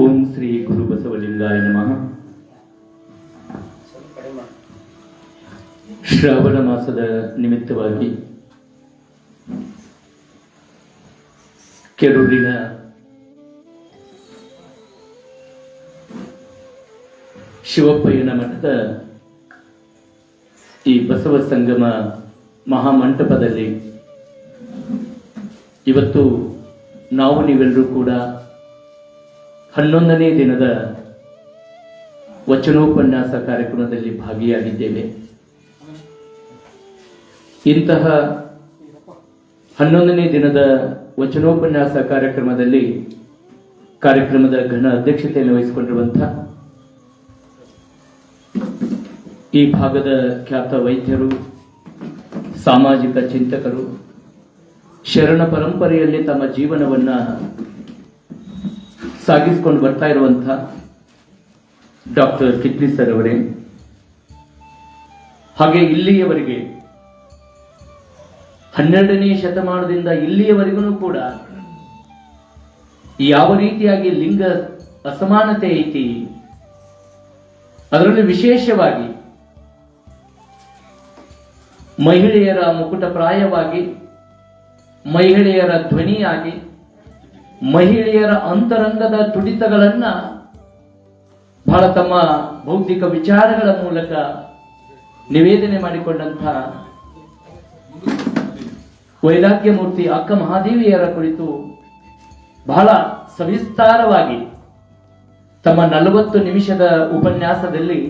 ಓಂ ಶ್ರೀ ಗುರು ಬಸವಲಿಂಗಾಯ ನಮಃ. ಶ್ರಾವಣ ಮಾಸದ ನಿಮಿತ್ತವಾಗಿ ಕೆರೂರಿನ ಶಿವಪ್ಪಯ್ಯನ ಮಠದ ಈ ಬಸವ ಸಂಗಮ ಮಹಾಮಂಟಪದಲ್ಲಿ ಇವತ್ತು ನಾವು ನೀವೆಲ್ಲರೂ ಕೂಡ 11ನೇ ದಿನದ ವಚನೋಪನ್ಯಾಸ ಕಾರ್ಯಕ್ರಮದಲ್ಲಿ ಭಾಗಿಯಾಗಿದ್ದೇವೆ. ಇಂತಹ 11ನೇ ದಿನದ ವಚನೋಪನ್ಯಾಸ ಕಾರ್ಯಕ್ರಮದಲ್ಲಿ ಕಾರ್ಯಕ್ರಮದ ಘನ ಅಧ್ಯಕ್ಷತೆಯನ್ನು ವಹಿಸಿಕೊಂಡಿರುವಂತಹ ಈ ಭಾಗದ ಖ್ಯಾತ ವೈದ್ಯರು, ಸಾಮಾಜಿಕ ಚಿಂತಕರು, ಶರಣ ಪರಂಪರೆಯಲ್ಲಿ ತಮ್ಮ ಜೀವನವನ್ನ ಸಾಗಿಸಿಕೊಂಡು ಬರ್ತಾ ಇರುವಂತಹ ಡಾಕ್ಟರ್ ಕಿತ್ಲಿ ಸರ್ ಅವರೇ, ಹಾಗೆ ಇಲ್ಲಿಯವರೆಗೆ 12ನೇ ಶತಮಾನದಿಂದ ಇಲ್ಲಿಯವರೆಗೂ ಕೂಡ ಯಾವ ರೀತಿಯಾಗಿ ಲಿಂಗ ಅಸಮಾನತೆ ಐತಿ, ಅದರಲ್ಲಿ ವಿಶೇಷವಾಗಿ ಮಹಿಳೆಯರ ಮುಕುಟಪ್ರಾಯವಾಗಿ, ಮಹಿಳೆಯರ ಧ್ವನಿಯಾಗಿ, ಮಹಿಳೆಯರ ಅಂತರಂಗದ ತುಡಿತಗಳನ್ನ ಬಹಳ ತಮ್ಮ ಬೌದ್ಧಿಕ ವಿಚಾರಗಳ ಮೂಲಕ ನಿವೇದನೆ ಮಾಡಿಕೊಂಡಂತಹ ವೈರಾಗ್ಯ ಮೂರ್ತಿ ಅಕ್ಕ ಮಹಾದೇವಿಯರ ಕುರಿತು ಬಹಳ ಸವಿಸ್ತಾರವಾಗಿ ತಮ್ಮ 40 ನಿಮಿಷದ ಉಪನ್ಯಾಸದಲ್ಲಿ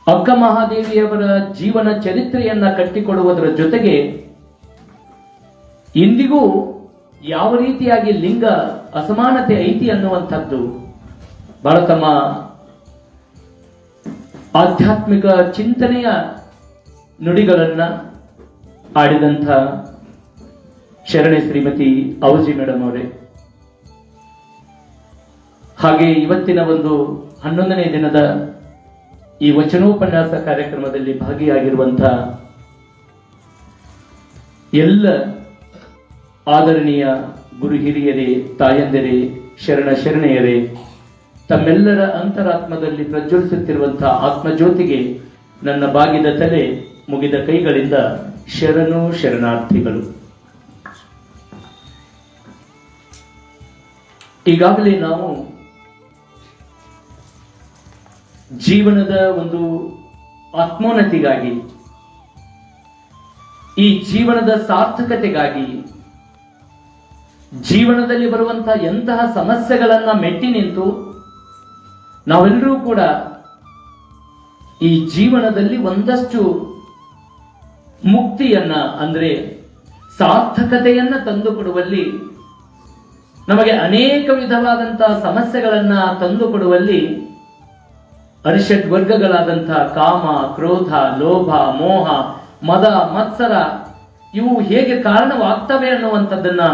ಅಕ್ಕ ಮಹಾದೇವಿಯವರ ಜೀವನ ಚರಿತ್ರೆಯನ್ನ ಕಟ್ಟಿಕೊಡುವುದರ ಜೊತೆಗೆ ಇಂದಿಗೂ ಯಾವ ರೀತಿಯಾಗಿ ಲಿಂಗ ಅಸಮಾನತೆ ಐತಿ ಅನ್ನುವಂಥದ್ದು ಬಹಳ ತಮ್ಮ ಆಧ್ಯಾತ್ಮಿಕ ಚಿಂತನೆಯ ನುಡಿಗಳನ್ನ ಆಡಿದಂಥ ಶರಣೆ ಶ್ರೀಮತಿ ಔಜಿ ಮೇಡಮ್ ಅವರೇ, ಹಾಗೆ ಇವತ್ತಿನ ಒಂದು 11ನೇ ದಿನದ ಈ ವಚನೋಪನ್ಯಾಸ ಕಾರ್ಯಕ್ರಮದಲ್ಲಿ ಭಾಗಿಯಾಗಿರುವಂತಹ ಎಲ್ಲ ಆದರಣೀಯ ಗುರು ಹಿರಿಯರೇ, ತಾಯಂದಿರೇ, ಶರಣ ಶರಣೆಯರೇ, ತಮ್ಮೆಲ್ಲರ ಅಂತರಾತ್ಮದಲ್ಲಿ ಪ್ರಜ್ವಲಿಸುತ್ತಿರುವಂತಹ ಆತ್ಮಜ್ಯೋತಿಗೆ ನನ್ನ ಬಾಗಿದ ತಲೆ, ಮುಗಿದ ಕೈಗಳಿಂದ ಶರಣು ಶರಣಾರ್ಥಿಗಳು. ಈಗಾಗಲೇ ನಾವು ಜೀವನದ ಒಂದು ಆತ್ಮೋನ್ನತಿಗಾಗಿ, ಈ ಜೀವನದ ಸಾರ್ಥಕತೆಗಾಗಿ, ಜೀವನದಲ್ಲಿ ಬರುವಂತಹ ಎಂತಹ ಸಮಸ್ಯೆಗಳನ್ನ ಮೆಟ್ಟಿ ನಿಂತು ನಾವೆಲ್ಲರೂ ಕೂಡ ಈ ಜೀವನದಲ್ಲಿ ಒಂದಷ್ಟು ಮುಕ್ತಿಯನ್ನ, ಅಂದ್ರೆ ಸಾರ್ಥಕತೆಯನ್ನ ತಂದುಕೊಡುವಲ್ಲಿ, ನಮಗೆ ಅನೇಕ ವಿಧವಾದಂತಹ ಸಮಸ್ಯೆಗಳನ್ನ ತಂದುಕೊಡುವಲ್ಲಿ ಅರಿಷಡ್ ವರ್ಗಗಳಾದಂತಹ ಕಾಮ, ಕ್ರೋಧ, ಲೋಭ, ಮೋಹ, ಮದ, ಮತ್ಸರ ಇವು ಹೇಗೆ ಕಾರಣವಾಗ್ತವೆ ಅನ್ನುವಂಥದ್ದನ್ನ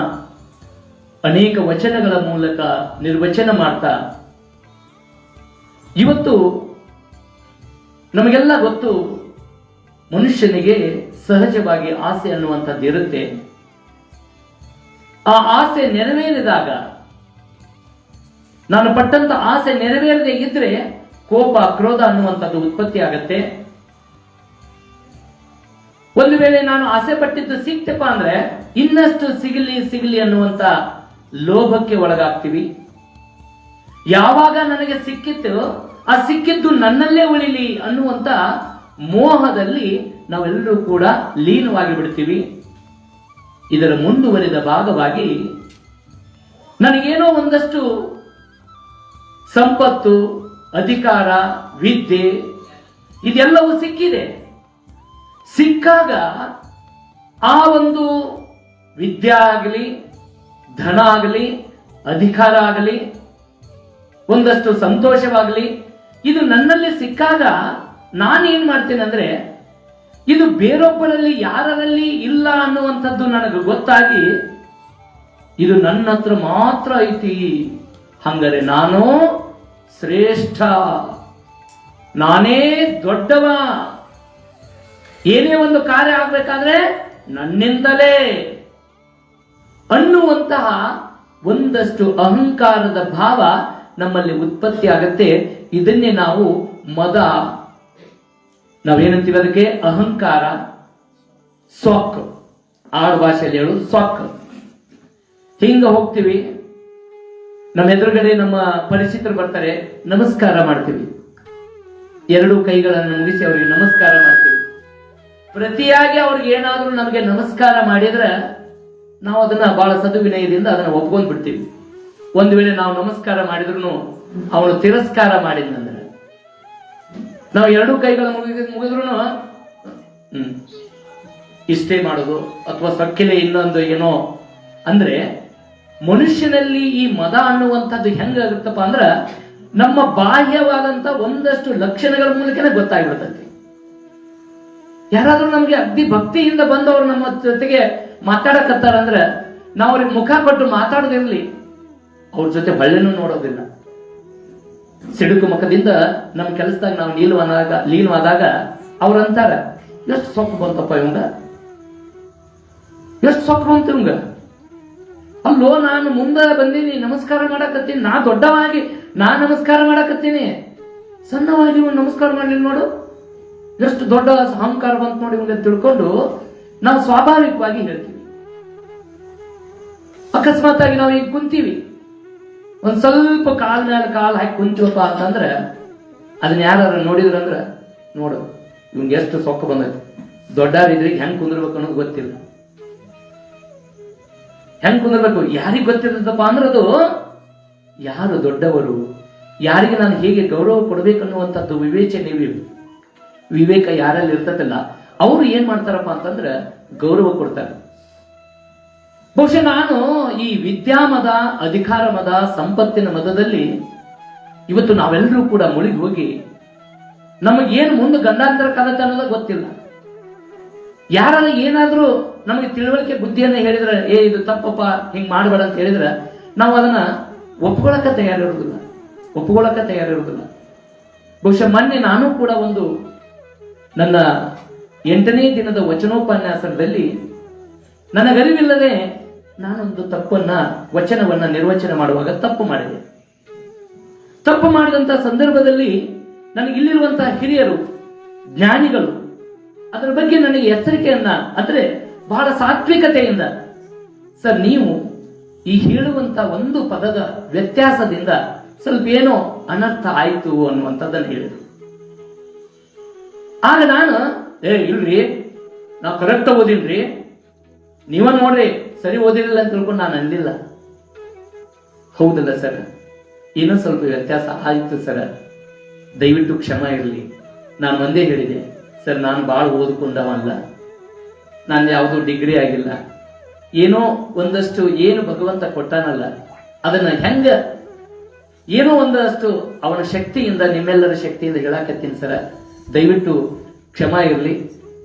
ಅನೇಕ ವಚನಗಳ ಮೂಲಕ ನಿರ್ವಚನ ಮಾಡ್ತಾ, ಇವತ್ತು ನಮಗೆಲ್ಲ ಗೊತ್ತು, ಮನುಷ್ಯನಿಗೆ ಸಹಜವಾಗಿ ಆಸೆ ಅನ್ನುವಂಥದ್ದು ಇರುತ್ತೆ. ಆ ಆಸೆ ನೆರವೇರಿದಾಗ, ನಾನು ಪಟ್ಟಂತ ಆಸೆ ನೆರವೇರದೆ ಇದ್ರೆ ಕೋಪ, ಕ್ರೋಧ ಅನ್ನುವಂಥದ್ದು ಉತ್ಪತ್ತಿ ಆಗತ್ತೆ. ಒಂದು ವೇಳೆ ನಾನು ಆಸೆ ಪಟ್ಟಿದ್ದು ಸಿಕ್ತಪ್ಪ ಅಂದ್ರೆ ಇನ್ನಷ್ಟು ಸಿಗಲಿ ಅನ್ನುವಂತ ಲೋಭಕ್ಕೆ ಒಳಗಾಗ್ತೀವಿ. ಯಾವಾಗ ನನಗೆ ಸಿಕ್ಕಿತ್ತು, ಆ ಸಿಕ್ಕಿದ್ದು ನನ್ನಲ್ಲೇ ಉಳಿಲಿ ಅನ್ನುವಂತ ಮೋಹದಲ್ಲಿ ನಾವೆಲ್ಲರೂ ಕೂಡ ಲೀನವಾಗಿ ಬಿಡ್ತೀವಿ. ಇದರ ಮುಂದುವರಿದ ಭಾಗವಾಗಿ ನನಗೇನೋ ಒಂದಷ್ಟು ಸಂಪತ್ತು, ಅಧಿಕಾರ, ವಿದ್ಯೆ ಇದೆಲ್ಲವೂ ಸಿಕ್ಕಿದೆ. ಸಿಕ್ಕಾಗ ಆ ಒಂದು ವಿದ್ಯೆ ಆಗಲಿ, ಧನ ಆಗಲಿ, ಅಧಿಕಾರ ಆಗಲಿ, ಒಂದಷ್ಟು ಸಂತೋಷವಾಗಲಿ, ಇದು ನನ್ನಲ್ಲಿ ಸಿಕ್ಕಾಗ ನಾನೇನ್ ಮಾಡ್ತೇನೆ ಅಂದ್ರೆ, ಇದು ಬೇರೊಬ್ಬರಲ್ಲಿ ಯಾರಲ್ಲಿ ಇಲ್ಲ ಅನ್ನುವಂಥದ್ದು ನನಗೆ ಗೊತ್ತಾಗಿ, ಇದು ನನ್ನ ಹತ್ರ ಮಾತ್ರ ಐತಿ, ಹಂಗಾರೆ ನಾನು ಶ್ರೇಷ್ಠ, ನಾನೇ ದೊಡ್ಡವ, ಏನೇ ಒಂದು ಕಾರ್ಯ ಆಗ್ಬೇಕಾದ್ರೆ ನನ್ನಿಂದಲೇ ಅನ್ನುವಂತಹ ಒಂದಷ್ಟು ಅಹಂಕಾರದ ಭಾವ ನಮ್ಮಲ್ಲಿ ಉತ್ಪತ್ತಿ ಆಗತ್ತೆ. ಇದನ್ನೇ ನಾವು ಮದ, ನಾವೇನಂತೀವಿ ಅದಕ್ಕೆ, ಅಹಂಕಾರ, ಸೊಕ್, ಆಡು ಭಾಷೆಯಲ್ಲಿ ಹೇಳೋದು ಸೊಕ್. ಹಿಂಗ ಹೋಗ್ತೀವಿ, ನಮ್ಮ ಎದುರುಗಡೆ ನಮ್ಮ ಪರಿಚಿತರು ಬರ್ತಾರೆ, ನಮಸ್ಕಾರ ಮಾಡ್ತೀವಿ, ಎರಡು ಕೈಗಳನ್ನು ಮುಗಿಸಿ ಅವರಿಗೆ ನಮಸ್ಕಾರ ಮಾಡ್ತೀವಿ. ಪ್ರತಿಯಾಗಿ ಅವ್ರಿಗೆ ಏನಾದ್ರೂ ನಮಗೆ ನಮಸ್ಕಾರ ಮಾಡಿದ್ರೆ ನಾವು ಅದನ್ನ ಬಹಳ ಸದುವಿನಯದಿಂದ ಅದನ್ನ ಒಪ್ಕೊಂಡ್ ಬಿಡ್ತೀವಿ. ಒಂದು ವೇಳೆ ನಾವು ನಮಸ್ಕಾರ ಮಾಡಿದ್ರು ಅವನು ತಿರಸ್ಕಾರ ಮಾಡಿದ್ನಂದ್ರೆ ನಾವು ಎರಡು ಕೈಗಳ ಮುಗಿದ್ರು ಇಷ್ಟೇ ಮಾಡೋದು, ಅಥವಾ ಸೊಕ್ಕಿಲೆ ಇನ್ನೊಂದು ಏನೋ. ಅಂದ್ರೆ ಮನುಷ್ಯನಲ್ಲಿ ಈ ಮದ ಅನ್ನುವಂಥದ್ದು ಹೆಂಗಾಗುತ್ತಪ್ಪ ಅಂದ್ರ ನಮ್ಮ ಬಾಹ್ಯವಾದಂತ ಒಂದಷ್ಟು ಲಕ್ಷಣಗಳ ಮೂಲಕನೇ ಗೊತ್ತಾಗ್ಬಿಡ್ತೈತಿ. ಯಾರಾದ್ರೂ ನಮ್ಗೆ ಅಗ್ದಿ ಭಕ್ತಿಯಿಂದ ಬಂದವರು ನಮ್ಮ ಜೊತೆಗೆ ಮಾತಾಡಕತ್ತಾರಂದ್ರೆ ನಾವು ಅವ್ರಿಗೆ ಮುಖ ಕೊಟ್ಟು ಮಾತಾಡೋದಿರ್ಲಿ, ಅವ್ರ ಜೊತೆ ಹೊಳ್ಳೆನೂ ನೋಡೋದಿಲ್ಲ. ಸಿಡುಕು ಮುಖದಿಂದ ನಮ್ಮ ಕೆಲಸದಾಗ ನಾವು ಲೀನವಾದಾಗ ಅವ್ರಂತಾರ, ಎಷ್ಟು ಸೊಕ್ಕು ಬಂತಪ್ಪ ಇವಂಗ, ಎಷ್ಟು ಸೊಕ್ಕು ಬಂತು ಇವಂಗ. ಅಲ್ಲೋ, ನಾನು ಮುಂದೆ ಬಂದೀನಿ, ನಮಸ್ಕಾರ ಮಾಡಕತ್ತೀನಿ, ನಾ ದೊಡ್ಡವಾಗಿ ನಾ ನಮಸ್ಕಾರ ಮಾಡಕತ್ತೀನಿ, ಸಣ್ಣವಾಗಿ ನಮಸ್ಕಾರ ಮಾಡ್ಲಿಲ್ಲ ನೋಡು, ಎಷ್ಟು ದೊಡ್ಡ ಅಹಂಕಾರ ಬಂತು ನೋಡಿ ಇವಂಗ ತಿಳ್ಕೊಂಡು ನಾವು ಸ್ವಾಭಾವಿಕವಾಗಿ ಹೇಳ್ತೀವಿ. ಅಕಸ್ಮಾತ್ ಆಗಿ ನಾವು ಈಗ ಕುಂತೀವಿ, ಒಂದ್ ಸ್ವಲ್ಪ ಕಾಲ್ ಮೇಲೆ ಕಾಲ್ ಹಾಕಿ ಕುಂತೀವಪ್ಪ ಅಂತಂದ್ರೆ ಅದನ್ನ ಯಾರು ನೋಡಿದ್ರಂದ್ರ ನೋಡು ಇವ್ಗೆ ಎಷ್ಟು ಸೊಕ್ಕ ಬಂದೈತಿ, ದೊಡ್ಡವರಿದ್ರೆ ಹೆಂಗ್ ಕುಂದಿರ್ಬೇಕು ಅನ್ನೋದು ಗೊತ್ತಿಲ್ಲ. ಹೆಂಗ್ ಕುಂದಿರ್ಬೇಕು ಯಾರಿಗ್ ಗೊತ್ತಿರ್ತಪ್ಪ ಅಂದ್ರೆ ಅದು ಯಾರು ದೊಡ್ಡವರು, ಯಾರಿಗೆ ನಾನು ಹೇಗೆ ಗೌರವ ಕೊಡ್ಬೇಕನ್ನುವಂಥದ್ದು ವಿವೇಕ ಯಾರಲ್ಲಿ ಇರ್ತದಲ್ಲ ಅವರು ಏನ್ ಮಾಡ್ತಾರಪ್ಪ ಅಂತಂದ್ರೆ ಗೌರವ ಕೊಡ್ತಾರೆ. ಬಹುಶಃ ನಾನು ಈ ವಿದ್ಯಾಮದ, ಅಧಿಕಾರ ಮದ, ಸಂಪತ್ತಿನ ಮದದಲ್ಲಿ ಇವತ್ತು ನಾವೆಲ್ಲರೂ ಕೂಡ ಮುಳುಗಿ ಹೋಗಿ ನಮಗೇನು ಮುಂದೆ ಗಂಡಾಂತರ ಕಾಲತ್ತೆ ಅನ್ನೋದು ಗೊತ್ತಿಲ್ಲ. ಯಾರು ಏನಾದ್ರೂ ನಮಗೆ ತಿಳುವಳಿಕೆ ಬುದ್ಧಿಯನ್ನ ಹೇಳಿದ್ರೆ, ಇದು ತಪ್ಪಪ್ಪ, ಹಿಂಗ್ ಮಾಡಬೇಡ ಅಂತ ಹೇಳಿದ್ರೆ ನಾವು ಅದನ್ನ ಒಪ್ಕೊಳಕ ತಯಾರಿರುವುದಿಲ್ಲ. ಬಹುಶಃ ಮೊನ್ನೆ ನಾನು ಕೂಡ ಒಂದು ನನ್ನ 8ನೇ ದಿನದ ವಚನೋಪನ್ಯಾಸದಲ್ಲಿ ನನಗರಿವಿಲ್ಲದೆ ನಾನೊಂದು ವಚನವನ್ನ ನಿರ್ವಚನ ಮಾಡುವಾಗ ತಪ್ಪು ಮಾಡಿದೆ. ತಪ್ಪು ಮಾಡಿದಂತ ಸಂದರ್ಭದಲ್ಲಿ ನನಗಿಲ್ಲಿರುವಂತಹ ಹಿರಿಯರು, ಜ್ಞಾನಿಗಳು ಅದರ ಬಗ್ಗೆ ನನಗೆ ಎಚ್ಚರಿಕೆಯನ್ನ, ಅಂದ್ರೆ ಬಹಳ ಸಾತ್ವಿಕತೆಯಿಂದ, ಸರ್ ನೀವು ಈ ಹೇಳುವಂತ ಒಂದು ಪದದ ವ್ಯತ್ಯಾಸದಿಂದ ಸ್ವಲ್ಪ ಏನೋ ಅನರ್ಥ ಆಯ್ತು ಅನ್ನುವಂಥದ್ದನ್ನು ಹೇಳಿದ್ರು. ಆಗ ನಾನು ಇಲ್ರಿ, ನಾವು ಕರೆಕ್ಟ್ ಓದಿಲ್ರಿ, ನೀವ ನೋಡ್ರಿ ಸರಿ ಓದಿರಲಿಲ್ಲ ಅಂತ ತಿಳ್ಕೊಂಡು ನಾನು ಅಂದಿಲ್ಲ. ಹೌದಲ್ಲ ಸರ್, ಏನೋ ಸ್ವಲ್ಪ ವ್ಯತ್ಯಾಸ ಆಯ್ತು ಸರ್, ದಯವಿಟ್ಟು ಕ್ಷಮ ಇರಲಿ. ನಾನು ಒಂದೇ ಹೇಳಿದೆ, ಸರ್ ನಾನು ಭಾಳ ಓದ್ಕೊಂಡವಲ್ಲ, ನಾನು ಯಾವುದೂ ಡಿಗ್ರಿ ಆಗಿಲ್ಲ, ಏನೋ ಒಂದಷ್ಟು ಏನು ಭಗವಂತ ಕೊಟ್ಟಾನಲ್ಲ ಅದನ್ನ ಹೆಂಗ ಏನೋ ಒಂದಷ್ಟು ಅವನ ಶಕ್ತಿಯಿಂದ, ನಿಮ್ಮೆಲ್ಲರ ಶಕ್ತಿಯಿಂದ ಹೇಳಾಕತ್ತೀನಿ ಸರ, ದಯವಿಟ್ಟು ಕ್ಷಮ ಇರಲಿ,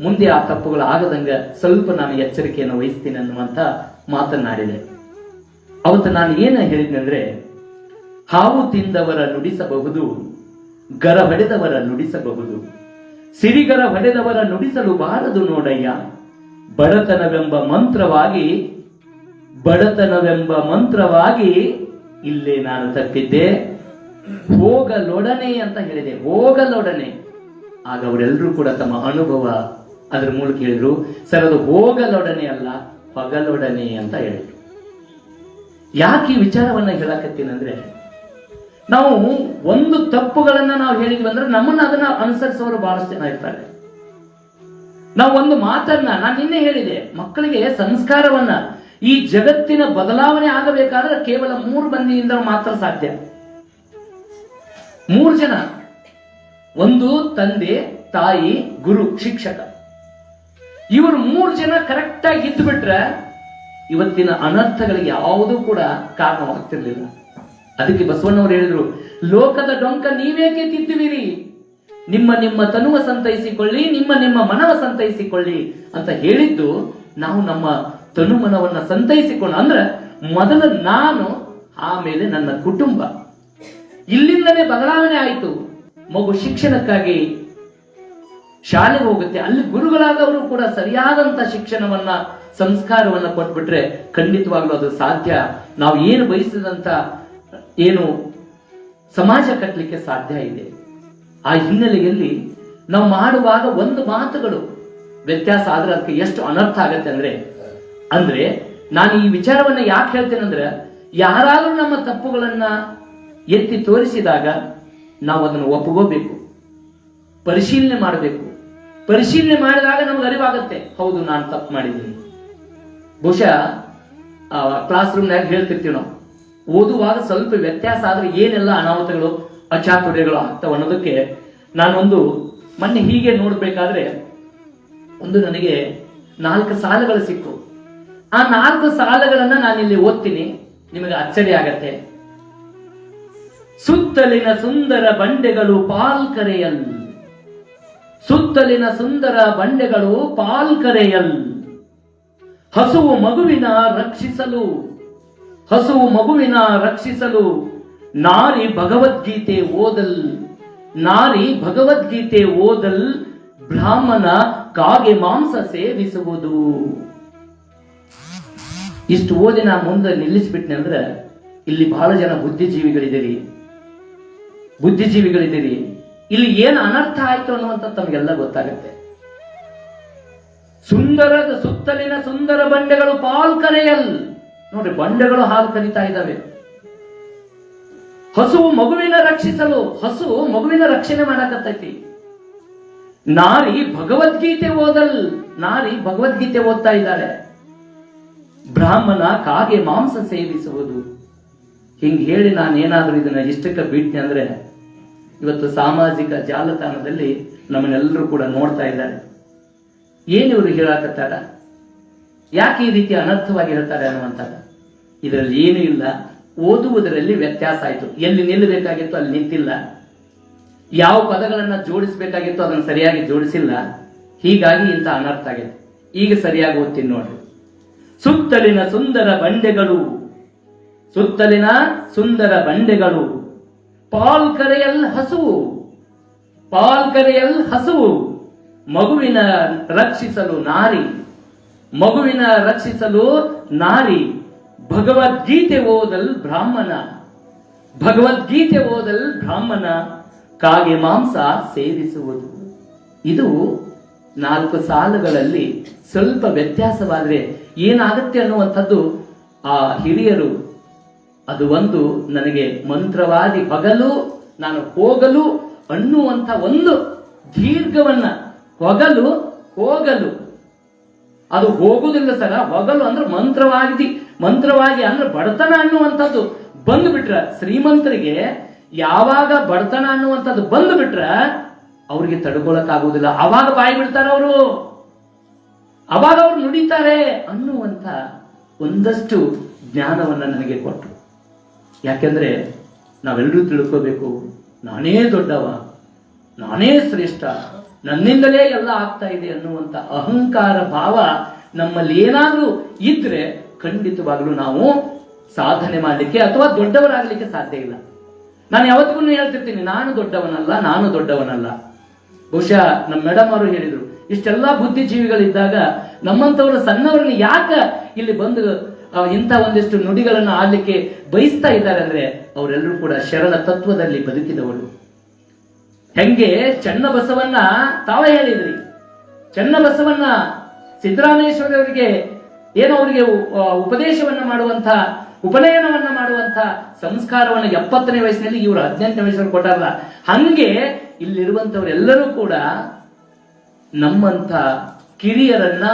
ಮುಂದೆ ಆ ತಪ್ಪುಗಳು ಆಗದಂಗ ಸ್ವಲ್ಪ ನಾನು ಎಚ್ಚರಿಕೆಯನ್ನು ವಹಿಸ್ತೀನಿ ಅನ್ನುವಂತ ಮಾತನಾಡಿದೆ. ಅವತ್ತು ನಾನು ಏನ ಹೇಳಿದ್ನಂದ್ರೆ, ಹಾವು ತಿಂದವರ ನುಡಿಸಬಹುದು, ಗರ ಹೊಡೆದವರ ನುಡಿಸಬಹುದು, ಸಿರಿಗರ ಹೊಡೆದವರ ನುಡಿಸಲು ಬಾರದು ನೋಡಯ್ಯ, ಬಡತನವೆಂಬ ಮಂತ್ರವಾಗಿ ಇಲ್ಲೇ ನಾನು ತಪ್ಪಿದ್ದೆ, ಹೋಗಲೊಡನೆ ಅಂತ ಹೇಳಿದೆ, ಹೋಗಲೊಡನೆ. ಆಗ ಅವರೆಲ್ಲರೂ ಕೂಡ ತಮ್ಮ ಅನುಭವ ಅದರ ಮೂಲಕ ಹೇಳಿದ್ರು, ಸರ್ ಅದು ಹೋಗಲೊಡನೆ ಅಲ್ಲ, ಹೊಗಲೊಡನೆ ಅಂತ ಹೇಳಿದ್ರು. ಯಾಕೆ ಈ ವಿಚಾರವನ್ನ ಹೇಳಕತ್ತೀನಂದ್ರೆ, ನಾವು ಒಂದು ತಪ್ಪುಗಳನ್ನ ನಾವು ಹೇಳಿದ್ವಿ ಅಂದ್ರೆ ನಮ್ಮನ್ನ ಅದನ್ನ ಅನುಸರಿಸೋರು ಬಹಳಷ್ಟು ಜನ ಇರ್ತಾರೆ. ನಾವು ಒಂದು ಮಾತನ್ನ, ನಾನು ನಿನ್ನೆ ಹೇಳಿದೆ, ಮಕ್ಕಳಿಗೆ ಸಂಸ್ಕಾರವನ್ನ, ಈ ಜಗತ್ತಿನ ಬದಲಾವಣೆ ಆಗಬೇಕಾದ್ರೆ ಕೇವಲ 3 ಮಂದಿಯಿಂದ ಮಾತ್ರ ಸಾಧ್ಯ. 3 ಜನ, ಒಂದು ತಂದೆ, ತಾಯಿ, ಗುರು, ಶಿಕ್ಷಕ. ಇವರು 3 ಜನ ಕರೆಕ್ಟ್ ಆಗಿ ಇದ್ದು ಬಿಟ್ರೆ ಇವತ್ತಿನ ಅನರ್ಥಗಳಿಗೆ ಯಾವುದೂ ಕೂಡ ಕಾರಣವಾಗ್ತಿರ್ಲಿಲ್ಲ. ಅದಕ್ಕೆ ಬಸವಣ್ಣವರು ಹೇಳಿದ್ರು, ಲೋಕದ ಡೊಂಕ ನೀವೇಕೆ ತಿದ್ದುವಿರಿ, ನಿಮ್ಮ ತನುವ ಸಂತೈಸಿಕೊಳ್ಳಿ, ನಿಮ್ಮ ಮನವ ಸಂತೈಸಿಕೊಳ್ಳಿ ಅಂತ ಹೇಳಿದ್ದು. ನಾವು ನಮ್ಮ ತನು ಮನವನ್ನ ಸಂತೈಸಿಕೊಂಡು, ಅಂದ್ರೆ ಮೊದಲು ನಾನು, ಆಮೇಲೆ ನನ್ನ ಕುಟುಂಬ, ಇಲ್ಲಿಂದಲೇ ಬದಲಾವಣೆ ಆಯಿತು. ಮಗು ಶಿಕ್ಷಣಕ್ಕಾಗಿ ಶಾಲೆಗೆ ಹೋಗುತ್ತೆ, ಅಲ್ಲಿ ಗುರುಗಳಾದವರು ಕೂಡ ಸರಿಯಾದಂತ ಶಿಕ್ಷಣವನ್ನ ಸಂಸ್ಕಾರವನ್ನ ಕೊಟ್ಬಿಟ್ರೆ ಖಂಡಿತವಾಗ್ಲೂ ಅದು ಸಾಧ್ಯ. ನಾವು ಏನು ಬಯಸಿದಂತ ಏನು ಸಮಾಜ ಕಟ್ಟಲಿಕ್ಕೆ ಸಾಧ್ಯ ಇದೆ. ಆ ಹಿನ್ನೆಲೆಯಲ್ಲಿ ನಾವು ಮಾಡುವಾಗ ಒಂದು ಮಾತುಗಳು ವ್ಯತ್ಯಾಸ ಆದ್ರೆ ಅದಕ್ಕೆ ಎಷ್ಟು ಅನರ್ಥ ಆಗತ್ತೆ ಅಂದ್ರೆ ನಾನು ಈ ವಿಚಾರವನ್ನ ಯಾಕೆ ಹೇಳ್ತೇನೆ ಅಂದ್ರೆ, ಯಾರಾದ್ರೂ ನಮ್ಮ ತಪ್ಪುಗಳನ್ನ ಎತ್ತಿ ತೋರಿಸಿದಾಗ ನಾವು ಅದನ್ನು ಒಪ್ಪಗೋಬೇಕು, ಪರಿಶೀಲನೆ ಮಾಡಬೇಕು. ಪರಿಶೀಲನೆ ಮಾಡಿದಾಗ ನಮ್ಗೆ ಅರಿವಾಗುತ್ತೆ, ಹೌದು ನಾನು ತಪ್ಪು ಮಾಡಿದ್ದೀನಿ. ಬಹುಶಃ ಕ್ಲಾಸ್ ರೂಮ್ನಾಗ ಹೇಳ್ತಿರ್ತೀವಿ ನಾವು, ಓದುವಾಗ ಸ್ವಲ್ಪ ವ್ಯತ್ಯಾಸ ಆದ್ರೆ ಏನೆಲ್ಲ ಅನಾಹುತಗಳು ಅಚಾತುರ್ಯಗಳು ಆಗ್ತಾವ ಅನ್ನೋದಕ್ಕೆ ನಾನೊಂದು ಮೊನ್ನೆ ಹೀಗೆ ನೋಡ್ಬೇಕಾದ್ರೆ ಒಂದು ನನಗೆ 4 ಸಾಲುಗಳು ಸಿಕ್ಕು. ಆ 4 ಸಾಲುಗಳನ್ನ ನಾನಿಲ್ಲಿ ಓದ್ತೀನಿ, ನಿಮಗೆ ಅಚ್ಚರಿ ಆಗತ್ತೆ. ಸುತ್ತಲಿನ ಸುಂದರ ಬಂಡೆಗಳು ಪಾಲ್ಕರೆಯಲ್, ಸುತ್ತಲಿನ ಸುಂದರ ಬಂಡೆಗಳು ಪಾಲ್ಕರೆಯಲ್, ಹಸುವು ಮಗುವಿನ ರಕ್ಷಿಸಲು, ಹಸುವು ಮಗುವಿನ ರಕ್ಷಿಸಲು, ನಾರಿ ಭಗವದ್ಗೀತೆ ಓದಲ್, ನಾರಿ ಭಗವದ್ಗೀತೆ ಓದಲ್, ಬ್ರಾಹ್ಮಣ ಕಾಗೆ ಮಾಂಸ ಸೇವಿಸುವುದು. ಇಷ್ಟು ಓದಿ ನಾ ಮುಂದೆ ನಿಲ್ಲಿಸ್ಬಿಟ್ನೆ ಅಂದ್ರೆ, ಇಲ್ಲಿ ಬಹಳ ಜನ ಬುದ್ಧಿಜೀವಿಗಳಿದ್ದೀರಿ, ಇಲ್ಲಿ ಏನು ಅನರ್ಥ ಆಯ್ತು ಅನ್ನುವಂಥದ್ದು ತಮಗೆಲ್ಲ ಗೊತ್ತಾಗತ್ತೆ. ಸುಂದರದ ಸುತ್ತಲಿನ ಸುಂದರ ಬಂಡೆಗಳು ಪಾಲ್ ಕರೆಯಲ್, ನೋಡ್ರಿ ಬಂಡೆಗಳು ಹಾಲು ಕರಿತಾ ಇದ್ದಾವೆ. ಹಸುವು ಮಗುವಿನ ರಕ್ಷಿಸಲು, ಹಸು ಮಗುವಿನ ರಕ್ಷಣೆ ಮಾಡಕತ್ತೈತಿ. ನಾರಿ ಭಗವದ್ಗೀತೆ ಓದಲ್, ನಾರಿ ಭಗವದ್ಗೀತೆ ಓದ್ತಾ ಇದ್ದಾಳೆ. ಬ್ರಾಹ್ಮಣ ಕಾಗೆ ಮಾಂಸ ಸೇವಿಸುವುದು. ಹಿಂಗ್ ಹೇಳಿ ನಾನೇನಾದ್ರೂ ಇದನ್ನ ಇಷ್ಟಕ್ಕೆ ಬಿಟ್ನೆ ಅಂದ್ರೆ, ಇವತ್ತು ಸಾಮಾಜಿಕ ಜಾಲತಾಣದಲ್ಲಿ ನಮ್ಮನ್ನೆಲ್ಲರೂ ಕೂಡ ನೋಡ್ತಾ ಇದ್ದಾರೆ. ಏನಿವರು ಹೇಳಕತ್ತಾರ, ಯಾಕೆ ಈ ರೀತಿ ಅನರ್ಥವಾಗಿ ಹೇಳ್ತಾರೆ ಅನ್ನುವಂಥದ್ದು. ಇದರಲ್ಲಿ ಏನೂ ಇಲ್ಲ, ಓದುವುದರಲ್ಲಿ ವ್ಯತ್ಯಾಸ ಆಯಿತು. ಎಲ್ಲಿ ನಿಲ್ಲಬೇಕಾಗಿತ್ತು ಅಲ್ಲಿ ನಿಂತಿಲ್ಲ, ಯಾವ ಪದಗಳನ್ನ ಜೋಡಿಸಬೇಕಾಗಿತ್ತು ಅದನ್ನು ಸರಿಯಾಗಿ ಜೋಡಿಸಿಲ್ಲ, ಹೀಗಾಗಿ ಇಂಥ ಅನರ್ಥ ಆಗಿದೆ. ಈಗ ಸರಿಯಾಗಿ ಓದ್ತೀನಿ ನೋಡ್ರಿ. ಸುತ್ತಲಿನ ಸುಂದರ ಬಂಡೆಗಳು, ಸುತ್ತಲಿನ ಸುಂದರ ಬಂಡೆಗಳು, ಪಾಲ್ಕರೆಯಲ್ ಹಸುವು, ಪಾಲ್ಕರೆಯಲ್ ಹಸುವು, ಮಗುವಿನ ರಕ್ಷಿಸಲು ನಾರಿ, ಮಗುವಿನ ರಕ್ಷಿಸಲು ನಾರಿ, ಭಗವದ್ಗೀತೆ ಓದಲ್ ಬ್ರಾಹ್ಮಣ, ಭಗವದ್ಗೀತೆ ಓದಲ್ ಬ್ರಾಹ್ಮಣ, ಕಾಗೆ ಮಾಂಸ ಸೇವಿಸುವುದು. ಇದು 4 ಸಾಲುಗಳಲ್ಲಿ ಸ್ವಲ್ಪ ವ್ಯತ್ಯಾಸವಾದ್ರೆ ಏನಾಗುತ್ತೆ ಅನ್ನುವಂಥದ್ದು ಆ ಹಿರಿಯರು ಅದು ಒಂದು ನನಗೆ ಮಂತ್ರವಾದಿ ಹಗಲು ನಾನು ಹೋಗಲು ಅನ್ನುವಂಥ ಒಂದು ದೀರ್ಘವನ್ನ, ಹೊಗಲು ಹೋಗಲು ಅದು ಹೋಗುವುದಿಲ್ಲ ಸರ, ಹೊಗಲು ಅಂದ್ರೆ ಮಂತ್ರವಾಗಿ ಅಂದ್ರೆ ಬಡತನ ಅನ್ನುವಂಥದ್ದು ಬಂದು ಬಿಟ್ರ, ಶ್ರೀಮಂತರಿಗೆ ಯಾವಾಗ ಬಡತನ ಅನ್ನುವಂಥದ್ದು ಬಂದು ಬಿಟ್ರ ಅವ್ರಿಗೆ ತಡ್ಕೊಳಕ್ಕಾಗುವುದಿಲ್ಲ, ಅವಾಗ ಬಾಯಿ ಬಿಡ್ತಾರೆ ಅವರು, ಅವಾಗ ಅವ್ರು ನುಡಿತಾರೆ ಅನ್ನುವಂಥ ಒಂದಷ್ಟು ಜ್ಞಾನವನ್ನ ನನಗೆ ಕೊಟ್ಟರು. ಯಾಕೆಂದ್ರೆ ನಾವೆಲ್ಲರೂ ತಿಳ್ಕೋಬೇಕು, ನಾನೇ ದೊಡ್ಡವ, ನಾನೇ ಶ್ರೇಷ್ಠ, ನನ್ನಿಂದಲೇ ಎಲ್ಲ ಆಗ್ತಾ ಇದೆ ಅನ್ನುವಂಥ ಅಹಂಕಾರ ಭಾವ ನಮ್ಮಲ್ಲಿ ಏನಾದ್ರೂ ಇದ್ರೆ ಖಂಡಿತವಾಗ್ಲೂ ನಾವು ಸಾಧನೆ ಮಾಡಲಿಕ್ಕೆ ಅಥವಾ ದೊಡ್ಡವರಾಗಲಿಕ್ಕೆ ಸಾಧ್ಯ ಇಲ್ಲ. ನಾನು ಯಾವತ್ತಿಗೂ ಹೇಳ್ತಿರ್ತೀನಿ, ನಾನು ದೊಡ್ಡವನಲ್ಲ. ಬಹುಶಃ ನಮ್ಮ ಮೇಡಮ್ ಅವರು ಹೇಳಿದ್ರು, ಇಷ್ಟೆಲ್ಲಾ ಬುದ್ಧಿಜೀವಿಗಳಿದ್ದಾಗ ನಮ್ಮಂತವರು ಸಣ್ಣವರನ್ನ ಯಾಕೆ ಇಲ್ಲಿ ಬಂದು ಇಂಥ ಒಂದಿಷ್ಟು ನುಡಿಗಳನ್ನ ಆಡ್ಲಿಕ್ಕೆ ಬಯಸ್ತಾ ಇದ್ದಾರೆ ಅಂದ್ರೆ, ಅವರೆಲ್ಲರೂ ಕೂಡ ಶರಣ ತತ್ವದಲ್ಲಿ ಬದುಕಿದವರು. ಹೆಂಗೆ ಚನ್ನಬಸವನ್ನ ತಾವೇ ಹೇಳಿದ್ರಿ, ಚನ್ನಬಸವನ್ನ ಸಿದ್ದರಾಮೇಶ್ವರವರಿಗೆ ಏನೋ ಅವರಿಗೆ ಉಪದೇಶವನ್ನ ಮಾಡುವಂತ, ಉಪನಯನವನ್ನ ಮಾಡುವಂತ ಸಂಸ್ಕಾರವನ್ನ 70ನೇ ವಯಸ್ಸಿನಲ್ಲಿ ಇವರು 18ನೇ ವಯಸ್ಸಲ್ಲಿ ಕೊಟ್ಟಾರಲ್ಲ, ಹಂಗೆ ಇಲ್ಲಿರುವಂತವರೆಲ್ಲರೂ ಕೂಡ ನಮ್ಮಂತ ಕಿರಿಯರನ್ನ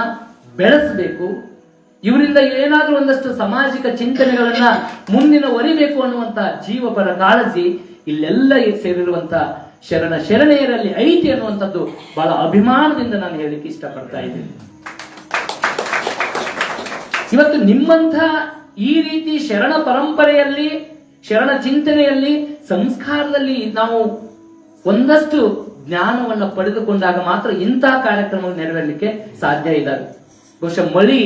ಬೆಳೆಸಬೇಕು, ಇವರಿಂದ ಏನಾದ್ರೂ ಒಂದಷ್ಟು ಸಾಮಾಜಿಕ ಚಿಂತನೆಗಳನ್ನ ಮುಂದಿನ ಒರಿಬೇಕು ಅನ್ನುವಂತ ಜೀವಪರ ಕಾಳಜಿ ಇಲ್ಲೆಲ್ಲ ಸೇರಿರುವಂತ ಶರಣೆಯರಲ್ಲಿ ಐತಿ ಅನ್ನುವಂಥದ್ದು ಬಹಳ ಅಭಿಮಾನದಿಂದ ನಾನು ಹೇಳಲಿಕ್ಕೆ ಇಷ್ಟಪಡ್ತಾ ಇದ್ದೀನಿ. ಇವತ್ತು ನಿಮ್ಮಂಥ ಈ ರೀತಿ ಶರಣ ಪರಂಪರೆಯಲ್ಲಿ, ಶರಣ ಚಿಂತನೆಯಲ್ಲಿ, ಸಂಸ್ಕಾರದಲ್ಲಿ ನಾವು ಒಂದಷ್ಟು ಜ್ಞಾನವನ್ನು ಪಡೆದುಕೊಂಡಾಗ ಮಾತ್ರ ಇಂತಹ ಕಾರ್ಯಕ್ರಮ ನೆರವೇರಲಿಕ್ಕೆ ಸಾಧ್ಯ ಇದ್ದಾವೆ. ಬಹುಶಃ ಮಳಿ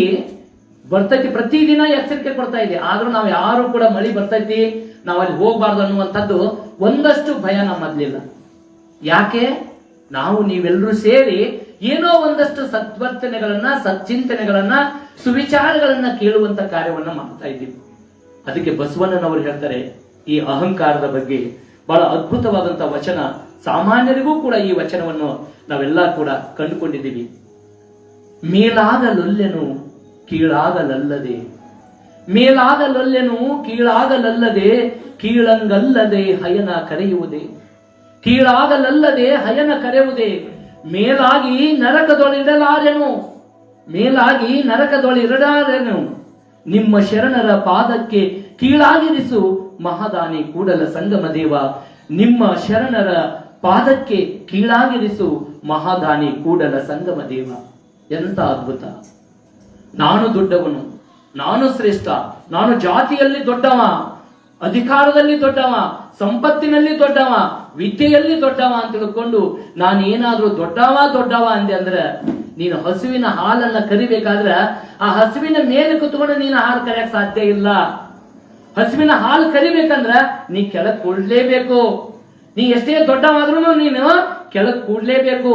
ಬರ್ತೈತಿ, ಪ್ರತಿದಿನ ಎಚ್ಚರಿಕೆ ಕೊಡ್ತಾ ಇದೆ, ಆದ್ರೂ ನಾವು ಯಾರು ಕೂಡ ಮಳಿ ಬರ್ತೈತಿ ನಾವು ಅಲ್ಲಿ ಹೋಗ್ಬಾರ್ದು ಅನ್ನುವಂಥದ್ದು ಒಂದಷ್ಟು ಭಯ ನಮ್ಮಲ್ಲಿಲ್ಲ. ಯಾಕೆ? ನಾವು ನೀವೆಲ್ಲರೂ ಸೇರಿ ಏನೋ ಒಂದಷ್ಟು ಸದ್ವರ್ತನೆಗಳನ್ನ, ಸಚ್ಚಿಂತನೆಗಳನ್ನ, ಸುವಿಚಾರಗಳನ್ನ ಕೇಳುವಂತ ಕಾರ್ಯವನ್ನ ಮಾಡ್ತಾ ಇದ್ದೀವಿ. ಅದಕ್ಕೆ ಬಸವಣ್ಣನವರು ಹೇಳ್ತಾರೆ ಈ ಅಹಂಕಾರದ ಬಗ್ಗೆ ಬಹಳ ಅದ್ಭುತವಾದಂತಹ ವಚನ. ಸಾಮಾನ್ಯರಿಗೂ ಕೂಡ ಈ ವಚನವನ್ನು ನಾವೆಲ್ಲ ಕೂಡ ಕಂಡುಕೊಂಡಿದ್ದೀವಿ. ಮೇಲಾಗಲೊಲ್ಲೆನು ಕೀಳಾಗಲಲ್ಲದೆ, ಮೇಲಾಗಲೊಲ್ಲೆನು ಕೀಳಾಗಲಲ್ಲದೆ, ಕೀಳಂಗಲ್ಲದೆ ಹಯನ ಕರೆಯುವುದೇ, ಕೀಳಾಗಲಲ್ಲದೆ ಹಯನ ಕರೆಯುವುದೇ, ಮೇಲಾಗಿ ನರಕದೊಳಿರಲಾರೆನು, ಮೇಲಾಗಿ ನರಕದೊಳಿರಲಾರೆನು, ನಿಮ್ಮ ಶರಣರ ಪಾದಕ್ಕೆ ಕೀಳಾಗಿರಿಸು ಮಹಾದಾನಿ ಕೂಡಲ ಸಂಗಮ ದೇವ, ನಿಮ್ಮ ಶರಣರ ಪಾದಕ್ಕೆ ಕೀಳಾಗಿರಿಸು ಮಹಾದಾನಿ ಕೂಡಲ ಸಂಗಮ ದೇವ. ಎಂತ ಅದ್ಭುತ! ನಾನು ದೊಡ್ಡವನು, ನಾನು ಶ್ರೇಷ್ಠ, ನಾನು ಜಾತಿಯಲ್ಲಿ ದೊಡ್ಡವ, ಅಧಿಕಾರದಲ್ಲಿ ದೊಡ್ಡವ, ಸಂಪತ್ತಿನಲ್ಲಿ ದೊಡ್ಡವ, ವಿದ್ಯೆಯಲ್ಲಿ ದೊಡ್ಡವ ಅಂತ ತಿಳ್ಕೊಂಡು ನಾನೇನಾದ್ರೂ ದೊಡ್ಡವ ಅಂದೆ ಅಂದ್ರೆ, ನೀನು ಹಸುವಿನ ಹಾಲನ್ನ ಕರಿಬೇಕಾದ್ರೆ ಆ ಹಸುವಿನ ಮೇಲೆ ಕುತ್ಕೊಂಡು ನೀನು ಹಾಲು ಕರೆಯಕ್ ಸಾಧ್ಯ ಇಲ್ಲ. ಹಸುವಿನ ಹಾಲು ಕರಿಬೇಕಂದ್ರ ನೀ ಕೆಳಗ್ ಕೂಡ್ಲೇಬೇಕು. ನೀ ಎಷ್ಟೇ ದೊಡ್ಡವಾದ್ರೂ ನೀನು ಕೆಳಗ್ ಕೂಡ್ಲೇಬೇಕು.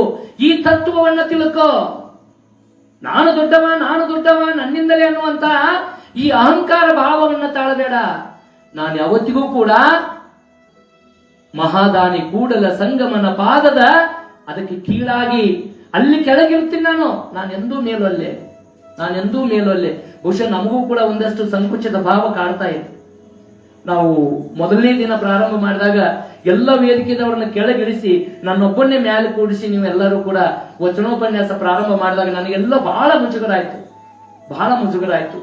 ಈ ತತ್ವವನ್ನ ತಿಳ್ಕೋ. ನಾನು ದೊಡ್ಡವ ನನ್ನಿಂದಲೇ ಅನ್ನುವಂತ ಈ ಅಹಂಕಾರ ಭಾವವನ್ನ ತಾಳಬೇಡ. ನಾನು ಯಾವತ್ತಿಗೂ ಕೂಡ ಮಹಾದಾನಿ ಕೂಡಲ ಸಂಗಮನ ಪಾದದ ಅದಕ್ಕೆ ಕೀಳಾಗಿ ಅಲ್ಲಿ ಕೆಳಗಿರ್ತೀನಿ. ನಾನೆಂದೂ ಮೇಲೊಲ್ಲೆ, ನಾನೆಂದೂ ಮೇಲೊಲ್ಲೆ. ಬಹುಶಃ ನಮಗೂ ಕೂಡ ಒಂದಷ್ಟು ಸಂಕುಚಿತ ಭಾವ ಕಾಡ್ತಾ ಇತ್ತು. ನಾವು ಮೊದಲನೇ ದಿನ ಪ್ರಾರಂಭ ಮಾಡಿದಾಗ ಎಲ್ಲ ವೇದಿಕೆದವ್ರನ್ನ ಕೆಳಗಿಳಿಸಿ ನನ್ನೊಬ್ಬನ್ನೇ ಮೇಲೆ ಕೂಡಿಸಿ ನೀವೆಲ್ಲರೂ ಕೂಡ ವಚನೋಪನ್ಯಾಸ ಪ್ರಾರಂಭ ಮಾಡಿದಾಗ ನನಗೆಲ್ಲ ಬಹಳ ಮುಜುಗರ ಆಯ್ತು.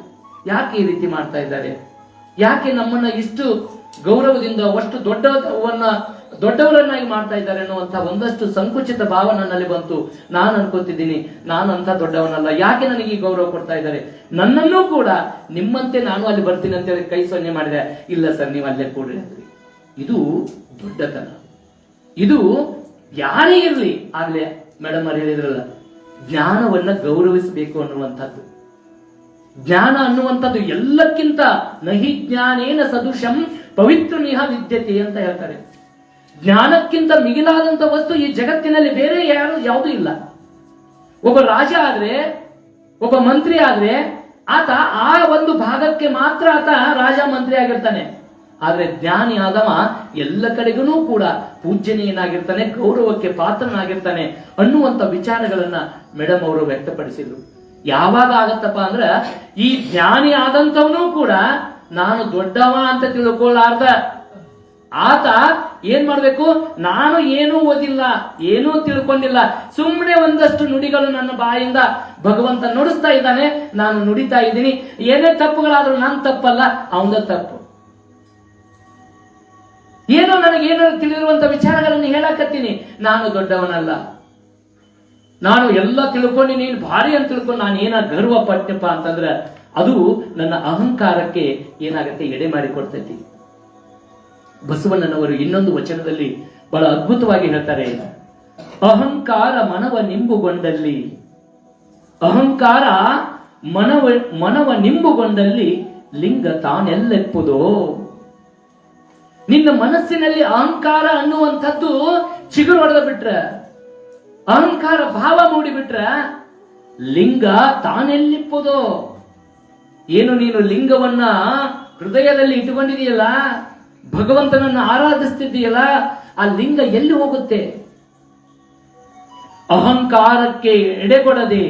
ಯಾಕೆ ಈ ರೀತಿ ಮಾಡ್ತಾ ಇದ್ದಾರೆ? ಯಾಕೆ ನಮ್ಮನ್ನ ಇಷ್ಟು ಗೌರವದಿಂದ ಅಷ್ಟು ದೊಡ್ಡವರನ್ನಾಗಿ ಮಾಡ್ತಾ ಇದ್ದಾರೆ ಅನ್ನುವಂತ ಒಂದಷ್ಟು ಸಂಕುಚಿತ ಭಾವ ನನ್ನಲ್ಲಿ ಬಂತು. ನಾನು ಅನ್ಕೋತಿದ್ದೀನಿ, ನಾನು ಅಂತ ದೊಡ್ಡವನಲ್ಲ, ಯಾಕೆ ನನಗೆ ಈ ಗೌರವ ಕೊಡ್ತಾ ಇದ್ದಾರೆ? ನನ್ನನ್ನೂ ಕೂಡ ನಿಮ್ಮಂತೆ ನಾನು ಅಲ್ಲಿ ಬರ್ತೀನಿ ಅಂತ ಹೇಳಿ ಕೈ ಸೊನ್ನೆ ಮಾಡಿದೆ. ಇಲ್ಲ ಸರ್, ನೀವು ಅಲ್ಲೇ ಕೂಡ್ರಿ ಅಂದ್ರಿ. ಇದು ದೊಡ್ಡತನ. ಇದು ಯಾರೇ ಇರ್ಲಿ, ಆಗ್ಲೇ ಮೇಡಮ್ ಅವ್ರು ಹೇಳಿದ್ರಲ್ಲ, ಜ್ಞಾನವನ್ನ ಗೌರವಿಸಬೇಕು ಅನ್ನುವಂಥದ್ದು. ಜ್ಞಾನ ಅನ್ನುವಂಥದ್ದು ಎಲ್ಲಕ್ಕಿಂತ ನಹಿ ಜ್ಞಾನೇನ ಸದೃಶಂ ಪವಿತ್ರನಿಹ ವಿದ್ಯತೆ ಅಂತ ಹೇಳ್ತಾರೆ. ಜ್ಞಾನಕ್ಕಿಂತ ಮಿಗಿಲಾದಂತ ವಸ್ತು ಈ ಜಗತ್ತಿನಲ್ಲಿ ಬೇರೆ ಯಾವುದೂ ಇಲ್ಲ. ಒಬ್ಬ ರಾಜ ಆದ್ರೆ, ಒಬ್ಬ ಮಂತ್ರಿ ಆದ್ರೆ ಆತ ಆ ಒಂದು ಭಾಗಕ್ಕೆ ಮಾತ್ರ ಆತ ರಾಜ ಮಂತ್ರಿ ಆಗಿರ್ತಾನೆ. ಆದ್ರೆ ಜ್ಞಾನಿ ಆದವ ಎಲ್ಲ ಕಡೆಗೂ ಕೂಡ ಪೂಜ್ಯನೀಯನಾಗಿರ್ತಾನೆ, ಗೌರವಕ್ಕೆ ಪಾತ್ರನಾಗಿರ್ತಾನೆ ಅನ್ನುವಂತ ವಿಚಾರಗಳನ್ನ ಮೇಡಮ್ ಅವರು ವ್ಯಕ್ತಪಡಿಸಿದ್ರು. ಯಾವಾಗ ಆಗತ್ತಪ್ಪ ಅಂದ್ರ ಈ ಜ್ಞಾನಿ ಆದಂತವನು ಕೂಡ ನಾನು ದೊಡ್ಡವ ಅಂತ ತಿಳ್ಕೊಳ್ಳಾರ್ದ ಆತ ಏನ್ ಮಾಡ್ಬೇಕು? ನಾನು ಏನೂ ಓದಿಲ್ಲ, ಏನೂ ತಿಳ್ಕೊಂಡಿಲ್ಲ, ಸುಮ್ಮನೆ ಒಂದಷ್ಟು ನುಡಿಗಳು ನನ್ನ ಬಾಯಿಂದ ಭಗವಂತ ನುಡಿಸ್ತಾ ಇದ್ದಾನೆ, ನಾನು ನುಡಿತಾ ಇದ್ದೀನಿ, ಏನೇ ತಪ್ಪುಗಳಾದ್ರೂ ನನ್ನ ತಪ್ಪಲ್ಲ, ಅವಂದ ತಪ್ಪು. ಏನೋ ನನಗೇನೋ ತಿಳಿದಿರುವಂತ ವಿಚಾರಗಳನ್ನು ಹೇಳಕತ್ತೀನಿ, ನಾನು ದೊಡ್ಡವನಲ್ಲ, ನಾನು ಎಲ್ಲ ತಿಳ್ಕೊಂಡು ನೀನು ಭಾರಿ ಅಂತ ತಿಳ್ಕೊಂಡು ನಾನು ಏನ ಗರ್ವ ಪಟ್ಟಪ್ಪ ಅಂತಂದ್ರೆ ಅದು ನನ್ನ ಅಹಂಕಾರಕ್ಕೆ ಏನಾಗತ್ತೆ? ಎಡೆ ಮಾಡಿಕೊಡ್ತೈತಿ. ಬಸವಣ್ಣನವರು ಇನ್ನೊಂದು ವಚನದಲ್ಲಿ ಬಹಳ ಅದ್ಭುತವಾಗಿ ಹೇಳ್ತಾರೆ, ಅಹಂಕಾರ ಮನವ ನಿಂಬುಗೊಂಡಲ್ಲಿ, ಅಹಂಕಾರ ಮನವ ನಿಂಬುಗೊಂಡಲ್ಲಿ ಲಿಂಗ ತಾನೆಲ್ಲೆಪ್ಪುದೋ. ನಿನ್ನ ಮನಸ್ಸಿನಲ್ಲಿ ಅಹಂಕಾರ ಅನ್ನುವಂಥದ್ದು ಚಿಗುರು ಹೊಡೆದ ಬಿಟ್ರ, ಅಹಂಕಾರ ಭಾವ ಮೂಡಿಬಿಟ್ರ ಲಿಂಗ ತಾನೆಲ್ಲಿಪ್ಪುದೋ. ಏನು ನೀನು ಲಿಂಗವನ್ನ ಹೃದಯದಲ್ಲಿ ಇಟ್ಟುಕೊಂಡಿದೆಯಲ್ಲ, ಭಗವಂತನನ್ನು ಆರಾಧಿಸ್ತಿದ್ದೀಯಲ್ಲ, ಆ ಲಿಂಗ ಎಲ್ಲಿ ಹೋಗುತ್ತೆ? ಅಹಂಕಾರಕ್ಕೆ ಎಡೆಗೊಡದೆ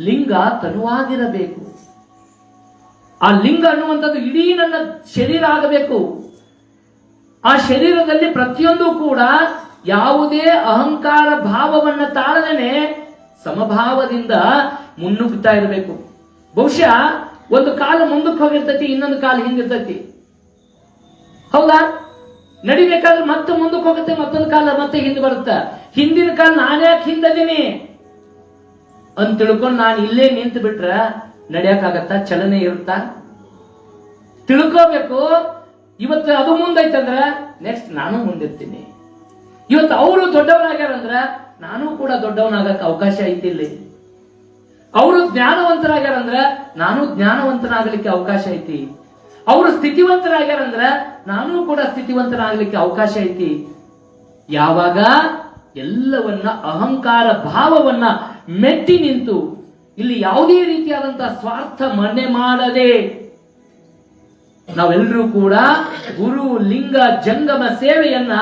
ಲಿಂಗ ತನುವಾಗಿರಬೇಕು. ಆ ಲಿಂಗ ಅನ್ನುವಂಥದ್ದು ಇಡೀ ನನ್ನ ಶರೀರ ಆಗಬೇಕು. ಆ ಶರೀರದಲ್ಲಿ ಪ್ರತಿಯೊಂದು ಕೂಡ ಯಾವುದೇ ಅಹಂಕಾರ ಭಾವವನ್ನ ತಾಳದೇನೆ ಸಮಭಾವದಿಂದ ಮುನ್ನುಗ್ತಾ ಇರಬೇಕು. ಬಹುಶಃ ಒಂದು ಕಾಲ ಮುಂದಕ್ಕೆ ಹೋಗಿರ್ತೈತಿ, ಇನ್ನೊಂದು ಕಾಲ ಹಿಂದಿರ್ತೈತಿ, ಹೌದಾ? ನಡಿಬೇಕಾದ್ರೆ ಮತ್ತೆ ಮುಂದಕ್ಕೆ ಹೋಗುತ್ತೆ, ಮತ್ತೊಂದು ಕಾಲ ಮತ್ತೆ ಹಿಂದೆ ಬರುತ್ತೆ. ಹಿಂದಿನ ಕಾಲ ನಾನ್ಯಾಕೆ ಹಿಂದದೀನಿ ಅಂತ ತಿಳ್ಕೊಂಡು ನಾನು ಇಲ್ಲೇ ನಿಂತು ಬಿಟ್ರ ನಡಿಯಕ್ಕಾಗತ್ತ? ಚಲನೆ ಇರುತ್ತಾ? ತಿಳ್ಕೋಬೇಕು. ಇವತ್ತು ಅದು ಮುಂದೈತಂದ್ರ ನೆಕ್ಸ್ಟ್ ನಾನು ಮುಂದಿರ್ತೀನಿ. ಇವತ್ತು ಅವರು ದೊಡ್ಡವರಾಗ್ಯಾರಂದ್ರ ನಾನು ಕೂಡ ದೊಡ್ಡವನಾಗಕ್ಕೆ ಅವಕಾಶ ಐತಿ. ಇಲ್ಲಿ ಅವರು ಜ್ಞಾನವಂತರಾಗ್ಯಾರಂದ್ರ ನಾನು ಜ್ಞಾನವಂತನಾಗಲಿಕ್ಕೆ ಅವಕಾಶ ಐತಿ. ಅವರು ಸ್ಥಿತಿವಂತರಾಗ್ಯಾರಂದ್ರ ನಾನು ಕೂಡ ಸ್ಥಿತಿವಂತನಾಗಲಿಕ್ಕೆ ಅವಕಾಶ ಐತಿ. ಯಾವಾಗ ಎಲ್ಲವನ್ನ ಅಹಂಕಾರ ಭಾವವನ್ನ ಮೆಟ್ಟಿ ನಿಂತು ಇಲ್ಲಿ ಯಾವುದೇ ರೀತಿಯಾದಂತಹ ಸ್ವಾರ್ಥ ಮನೆ ಮಾಡದೆ ನಾವೆಲ್ಲರೂ ಕೂಡ ಗುರು ಲಿಂಗ ಜಂಗಮ ಸೇವೆಯನ್ನ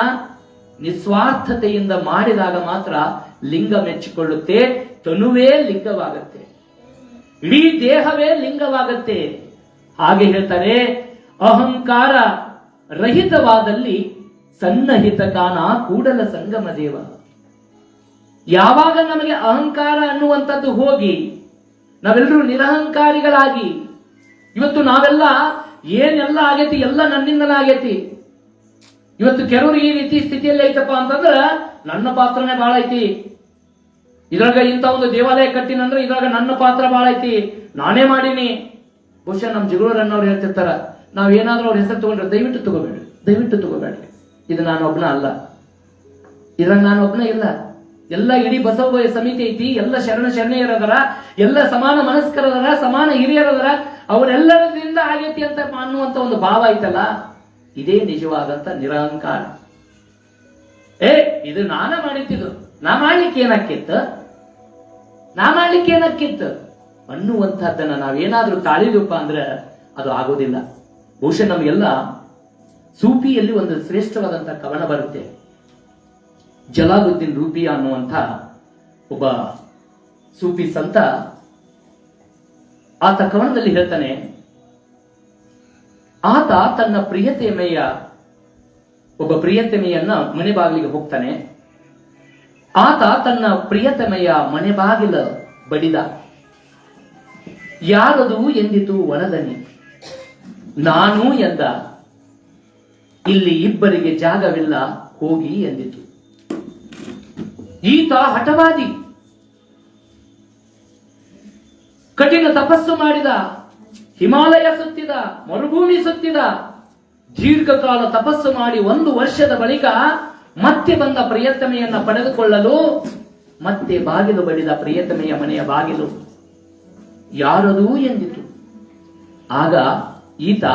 ನಿಸ್ವಾರ್ಥತೆಯಿಂದ ಮಾಡಿದಾಗ ಮಾತ್ರ ಲಿಂಗ ಮೆಚ್ಚಿಕೊಳ್ಳುತ್ತೆ, ತನುವೇ ಲಿಂಗವಾಗತ್ತೆ, ಇಡೀ ದೇಹವೇ ಲಿಂಗವಾಗತ್ತೆ. ಹಾಗೆ ಹೇಳ್ತಾರೆ, ಅಹಂಕಾರ ರಹಿತವಾದಲ್ಲಿ ಸನ್ನಹಿತ ಕಾನ ಕೂಡಲ ಸಂಗಮ ದೇವ. ಯಾವಾಗ ನಮಗೆ ಅಹಂಕಾರ ಅನ್ನುವಂಥದ್ದು ಹೋಗಿ ನಾವೆಲ್ಲರೂ ನಿರಹಂಕಾರಿಗಳಾಗಿ ಇವತ್ತು ನಾವೆಲ್ಲ ಏನೆಲ್ಲ ಆಗೈತಿ ಎಲ್ಲ ನನ್ನಿಂದಲೇ ಆಗೈತಿ. ಇವತ್ತು ಕೆಲವರು ಈ ರೀತಿ ಸ್ಥಿತಿಯಲ್ಲಿ ಐತಪ್ಪ ಅಂತಂದ್ರ ನನ್ನ ಪಾತ್ರನೇ ಬಹಳ ಐತಿ, ಇದ್ರಾಗ ಇಂಥ ಒಂದು ದೇವಾಲಯ ಕಟ್ಟಿನಂದ್ರೆ ಇದ್ರಾಗ ನನ್ನ ಪಾತ್ರ ಬಹಳ ಐತಿ, ನಾನೇ ಮಾಡೀನಿ. ಬಹುಶಃ ನಮ್ಮ ಜಗಳೂರನ್ನವ್ರು ಹೇಳ್ತಿರ್ತಾರ, ನಾವೇನಾದ್ರೂ ಅವ್ರ ಹೆಸರು ತಗೊಂಡ್ರೆ ದಯವಿಟ್ಟು ತಗೋಬೇಡ್ರಿ, ಇದು ನಾನು ಒಬ್ಬನ ಅಲ್ಲ, ಇದ್ರಾಗ ನಾನು ಒಬ್ಬನ ಇಲ್ಲ, ಎಲ್ಲ ಇಡೀ ಬಸವ ಸಮಿತಿ ಐತಿ, ಎಲ್ಲ ಶರಣೆಯರದರ, ಎಲ್ಲ ಸಮಾನ ಮನಸ್ಕರದರ, ಸಮಾನ ಹಿರಿಯರದರ, ಅವರೆಲ್ಲರಿಂದ ಆಗೈತಿ ಅಂತ ಅನ್ನುವಂತ ಒಂದು ಭಾವ ಐತಲ್ಲ, ಇದೇ ನಿಜವಾದಂತ ನಿರಹಂಕಾರ. ಇದು ನಾನ ಮಾಡಿದ್ದು, ನಾ ಮಾಡ್ಲಿಕ್ಕೆ ಏನಕ್ಕಿತ್ತು ಅನ್ನುವಂಥದ್ದನ್ನ ನಾವೇನಾದ್ರೂ ತಾಳಿದಪ್ಪ ಅಂದ್ರೆ ಅದು ಆಗೋದಿಲ್ಲ. ಬಹುಶಃ ನಮಗೆಲ್ಲ ಸೂಫಿಯಲ್ಲಿ ಒಂದು ಶ್ರೇಷ್ಠವಾದಂತಹ ಕವನ ಬರುತ್ತೆ, ಜಲಾಲುದ್ದೀನ್ ರೂಬಿ ಅನ್ನುವಂಥ ಒಬ್ಬ ಸೂಫಿ ಸಂತ. ಆತ ಕವನದಲ್ಲಿ ಹೇಳ್ತಾನೆ, ಆತ ತನ್ನ ಒಬ್ಬ ಪ್ರಿಯತಮೆಯನ್ನ ಮನೆ ಬಾಗಿಲಿಗೆ ಹೋಗ್ತಾನೆ. ಆತ ತನ್ನ ಪ್ರಿಯತಮೆಯ ಮನೆ ಬಾಗಿಲ ಬಡಿದ. ಯಾರದು ಎಂದಿತು ಒಣದನಿ, ನಾನು ಎಂದ, ಇಲ್ಲಿ ಇಬ್ಬರಿಗೆ ಜಾಗವಿಲ್ಲ ಹೋಗಿ ಎಂದಿತು. ಈತ ಹಠವಾದಿ, ಕಠಿಣ ತಪಸ್ಸು ಮಾಡಿದ, ಹಿಮಾಲಯ ಸುತ್ತಿದ, ಮರುಭೂಮಿ ಸುತ್ತಿದ, ದೀರ್ಘಕಾಲ ತಪಸ್ಸು ಮಾಡಿ 1 ವರ್ಷದ ಬಳಿಕ ಮತ್ತೆ ಬಂದ ಪ್ರಿಯತಮೆಯನ್ನ ಪಡೆದುಕೊಳ್ಳಲು ಮತ್ತೆ ಬಾಗಿಲು ಬಡಿದ ಪ್ರಿಯತಮೆಯ ಮನೆಯ ಬಾಗಿಲು. ಯಾರದೂ ಎಂದಿತು. ಆಗ ಈತ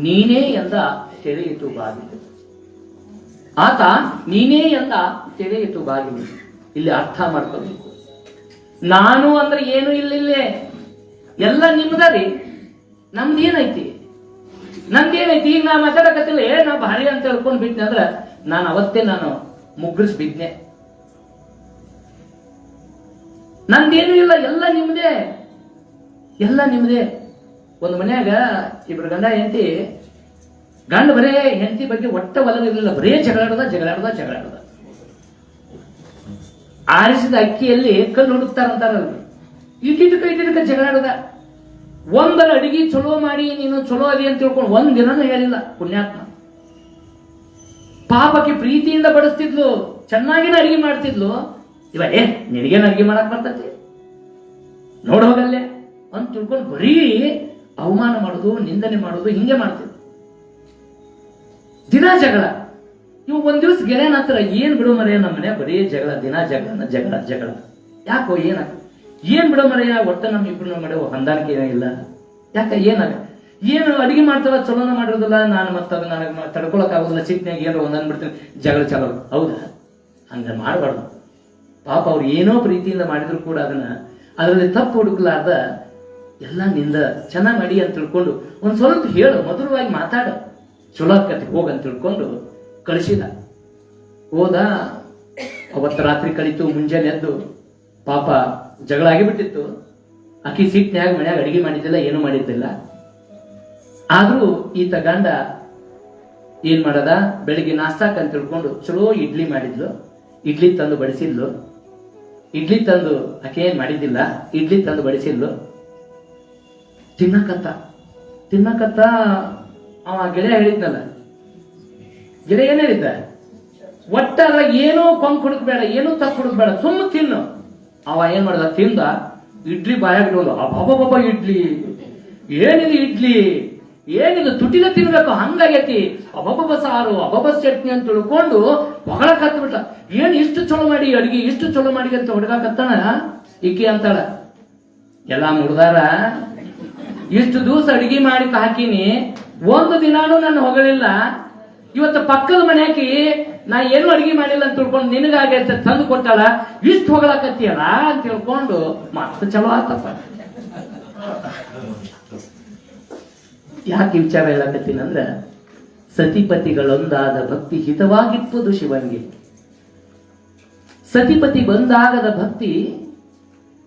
ನೀನೇ ಎಂದ, ತೆರೆಯಿತು ಬಾಗಿಲು. ಆತ ನೀನೇ ಎಂದ, ತೆರೆಯಿತು ಬಾಗಿಲು. ಇಲ್ಲಿ ಅರ್ಥ ಮಾಡ್ಕೋಬೇಕು, ನಾನು ಅಂದ್ರೆ ಏನು ಇಲ್ಲಿಲ್ಲೇ, ಎಲ್ಲ ನಿಮ್ದರಿ, ನಮ್ದೇನೈತಿ. ಈಗ ನಾ ಮಾತಾಡಕತ್ತಿಲ್ಲ, ನಾ ಭಾರಿ ಅಂತ ಹೇಳ್ಕೊಂಡ್ ಬಿಟ್ನೆ ಅಂದ್ರ ನಾನು ಅವತ್ತೇ ಮುಗ್ರಿಸ್ ಬಿದ್ನೆ. ನಂದೇನು ಇಲ್ಲ, ಎಲ್ಲ ನಿಮ್ದೇ. ಒಂದು ಮನ್ಯಾಗ ಇಬ್ರು ಗಂಡ ಹೆಂಡತಿ, ಗಂಡ ಬರೇ ಹೆಂಡತಿ ಬಗ್ಗೆ ಒಟ್ಟ ಒಲವಿರಲಿಲ್ಲ, ಬರೇ ಜಗಳಾಡದ. ಆರಿಸಿದ ಅಕ್ಕಿಯಲ್ಲಿ ಕಲ್ಲು ಹುಡುಕ್ತಾರಂತಾರಲ್ಲ, ಇಟ್ಟಿಟ್ಕ ಜಗಳಾಡದ. ಒಂದರ ಅಡಿಗೆ ಚಲೋ ಮಾಡಿ ನೀನು ಚಲೋ ಅದಿ ಅಂತ ತಿಳ್ಕೊಂಡು ಒಂದಿನೂ ಹೇಳಿಲ್ಲ ಪುಣ್ಯಾತ್ಮ. ಪಾಪಕ್ಕೆ ಪ್ರೀತಿಯಿಂದ ಬಡಿಸ್ತಿದ್ಲು, ಚೆನ್ನಾಗಿನ ಅಡಿಗೆ ಮಾಡ್ತಿದ್ಲು. ನಿನಗೇನು ಅಡಿಗೆ ಮಾಡಕ್ ಬರ್ತತಿ, ನೋಡೋಗಲ್ಲೇ ಅಂತ ತಿಳ್ಕೊಂಡು ಬರೀ ಅವಮಾನ ಮಾಡೋದು, ನಿಂದನೆ ಮಾಡೋದು, ಹಿಂಗೆ ಮಾಡ್ತಿದ್ಲು. ದಿನ ಜಗಳ. ಇವು ಒಂದ್ ದಿವಸ ಗೆಳೆಯನ ಹತ್ರ, ಏನ್ ಬಿಡೋ ಮರೆಯ ನಮ್ಮ ಮನೆ ಬರೀ ಜಗಳ, ದಿನ ಜಗಳ. ಯಾಕೋ ಏನ್ ಬಿಡೋ ಮರೆಯ, ಒಟ್ಟ ನಮ್ಮ ಇಬ್ರು ಮಾಡೋ ಹೊಂದಾಣಿಕೆ ಇಲ್ಲ. ಯಾಕ ಏನು ಅಡಿಗೆ ಮಾಡ್ತಾರ, ಚಲೋನ ಮಾಡಿರೋದಿಲ್ಲ, ನಾನು ಮತ್ತೆ ಅದು ನನಗೆ ತಡ್ಕೊಳಕ್ ಆಗೋದಿಲ್ಲ, ಸಿಟ್ಟಿನಾಗ ಏನೋ ಒಂದನ್ ಬಿಡ್ತೀನಿ, ಜಗಳ ಚಲೋ. ಹೌದಾ? ಹಂಗ ಮಾಡಬಾರ್ದು. ಪಾಪ ಅವ್ರು ಏನೋ ಪ್ರೀತಿಯಿಂದ ಮಾಡಿದ್ರು ಕೂಡ ಅದರಲ್ಲಿ ತಪ್ಪು ಹುಡುಕ್ಲಾರ್ದ ಎಲ್ಲ ನಿಂದ ಚೆನ್ನಾಗಿ ಮಾಡಿ ಅಂತ ತಿಳ್ಕೊಂಡು ಒಂದ್ ಸ್ವಲ್ಪ ಹೇಳು, ಮಧುರವಾಗಿ ಮಾತಾಡು, ಚಲೋ ಆಕತಿ ಹೋಗಂತ ತಿಳ್ಕೊಂಡು ಕಳಿಸಿದ. ಹೋದ. ಅವತ್ತು ರಾತ್ರಿ ಕಳಿತು, ಮುಂಜಾನೆ ಎದ್ದು ಪಾಪ ಜಗಳ ಆಗಿಬಿಟ್ಟಿತ್ತು. ಅಕ್ಕಿ ಸಿಟ್ನ್ಯಾಗ ಮನ್ಯಾಗ ಅಡಿಗೆ ಮಾಡಿದ್ದಿಲ್ಲ, ಏನು ಮಾಡಿದ್ದಿಲ್ಲ. ಆದ್ರೂ ಈತ ಗಂಡ ಏನ್ ಮಾಡದ, ಬೆಳಿಗ್ಗೆ ನಾಷ್ಟಾಕ್ ಅಂತ ತಿಳ್ಕೊಂಡು ಚಲೋ ಇಡ್ಲಿ ಮಾಡಿದ್ಲು. ಇಡ್ಲಿ ತಂದು ಬಡಿಸಿದ್ಲು. ಇಡ್ಲಿ ತಂದು ಆಕೆ ಏನ್ ಮಾಡಿದ್ದಿಲ್ಲ, ಇಡ್ಲಿ ತಂದು ಬಡಿಸಿದ್ಲು. ತಿನ್ನಕತ್ತ ಅವ ಗೆಳೆಯ ಹೇಳಿದ್ನಲ್ಲ, ಗೆಳೆಯ ಏನ್ ಹೇಳಿದ್ದ, ಒಟ್ಟ ಏನೋ ಕೊಂಕ್ ಹುಡುಕ್ಬೇಡ, ಏನೋ ತಪ್ಪು ಹುಡುಕ್ಬೇಡ, ಸುಮ್ಮ ತಿನ್ನು. ಅವ ಏನ್ ಮಾಡ್ದ, ತಿಂದ. ಇಡ್ಲಿ ಬಾಯಾಗಿರೋದು, ಅಬ್ಬಬ್ಬ ಇಡ್ಲಿ, ಏನಿದು ತುಟಿದ ತಿನ್ಬೇಕು ಹಂಗಾಗೈತಿ, ಅಬ್ಬಬ್ಬ ಸಾರು, ಅಬ್ಬಬ್ಬ ಚಟ್ನಿ ಅಂತ ತಿಳ್ಕೊಂಡು ಹೊಗಳ ಕತ್ಬಿಟ್ಟ. ಏನ್ ಇಷ್ಟು ಚಲೋ ಮಾಡಿ ಅಡಿಗೆ, ಇಷ್ಟು ಚಲೋ ಮಾಡಿ ಅಂತ ಹುಡುಗಾಕತ್ತಾನ. ಈಕಿ ಅಂತಾಳ, ಎಲ್ಲಾ ಮುಡ್ದಾರ, ಇಷ್ಟು ದಿವಸ ಅಡಿಗೆ ಮಾಡಿ ಹಾಕಿನಿ, ಒಂದು ದಿನಾನು ನನ್ನ ಹೊಗಳಿಲ್ಲ, ಇವತ್ತು ಪಕ್ಕದ ಮನೆಯಾಕಿ ನಾ ಏನು ಅಡಿಗೆ ಮಾಡಿಲ್ಲ ಅಂತ ತಿಳ್ಕೊಂಡು ನಿನಗಾಗೆ ಅಂತ ತಂದು ಕೊಟ್ಟಾಳ, ಇಷ್ಟು ಹೋಗ್ಲಾಕತ್ತೀಯಲ್ಲ ಅಂತ ತಿಳ್ಕೊಂಡು ಮತ್ತೆ ಚಲೋ ಆತಪ್ಪ. ಯಾಕೆ ವಿಚಾರ ಹೇಳಕತ್ತೀನಂದ್ರ, ಸತಿಪತಿಗಳೊಂದಾದ ಭಕ್ತಿ ಹಿತವಾಗಿಪ್ಪದು ಶಿವಂಗೆ. ಸತಿಪತಿ ಬಂದಾಗದ ಭಕ್ತಿ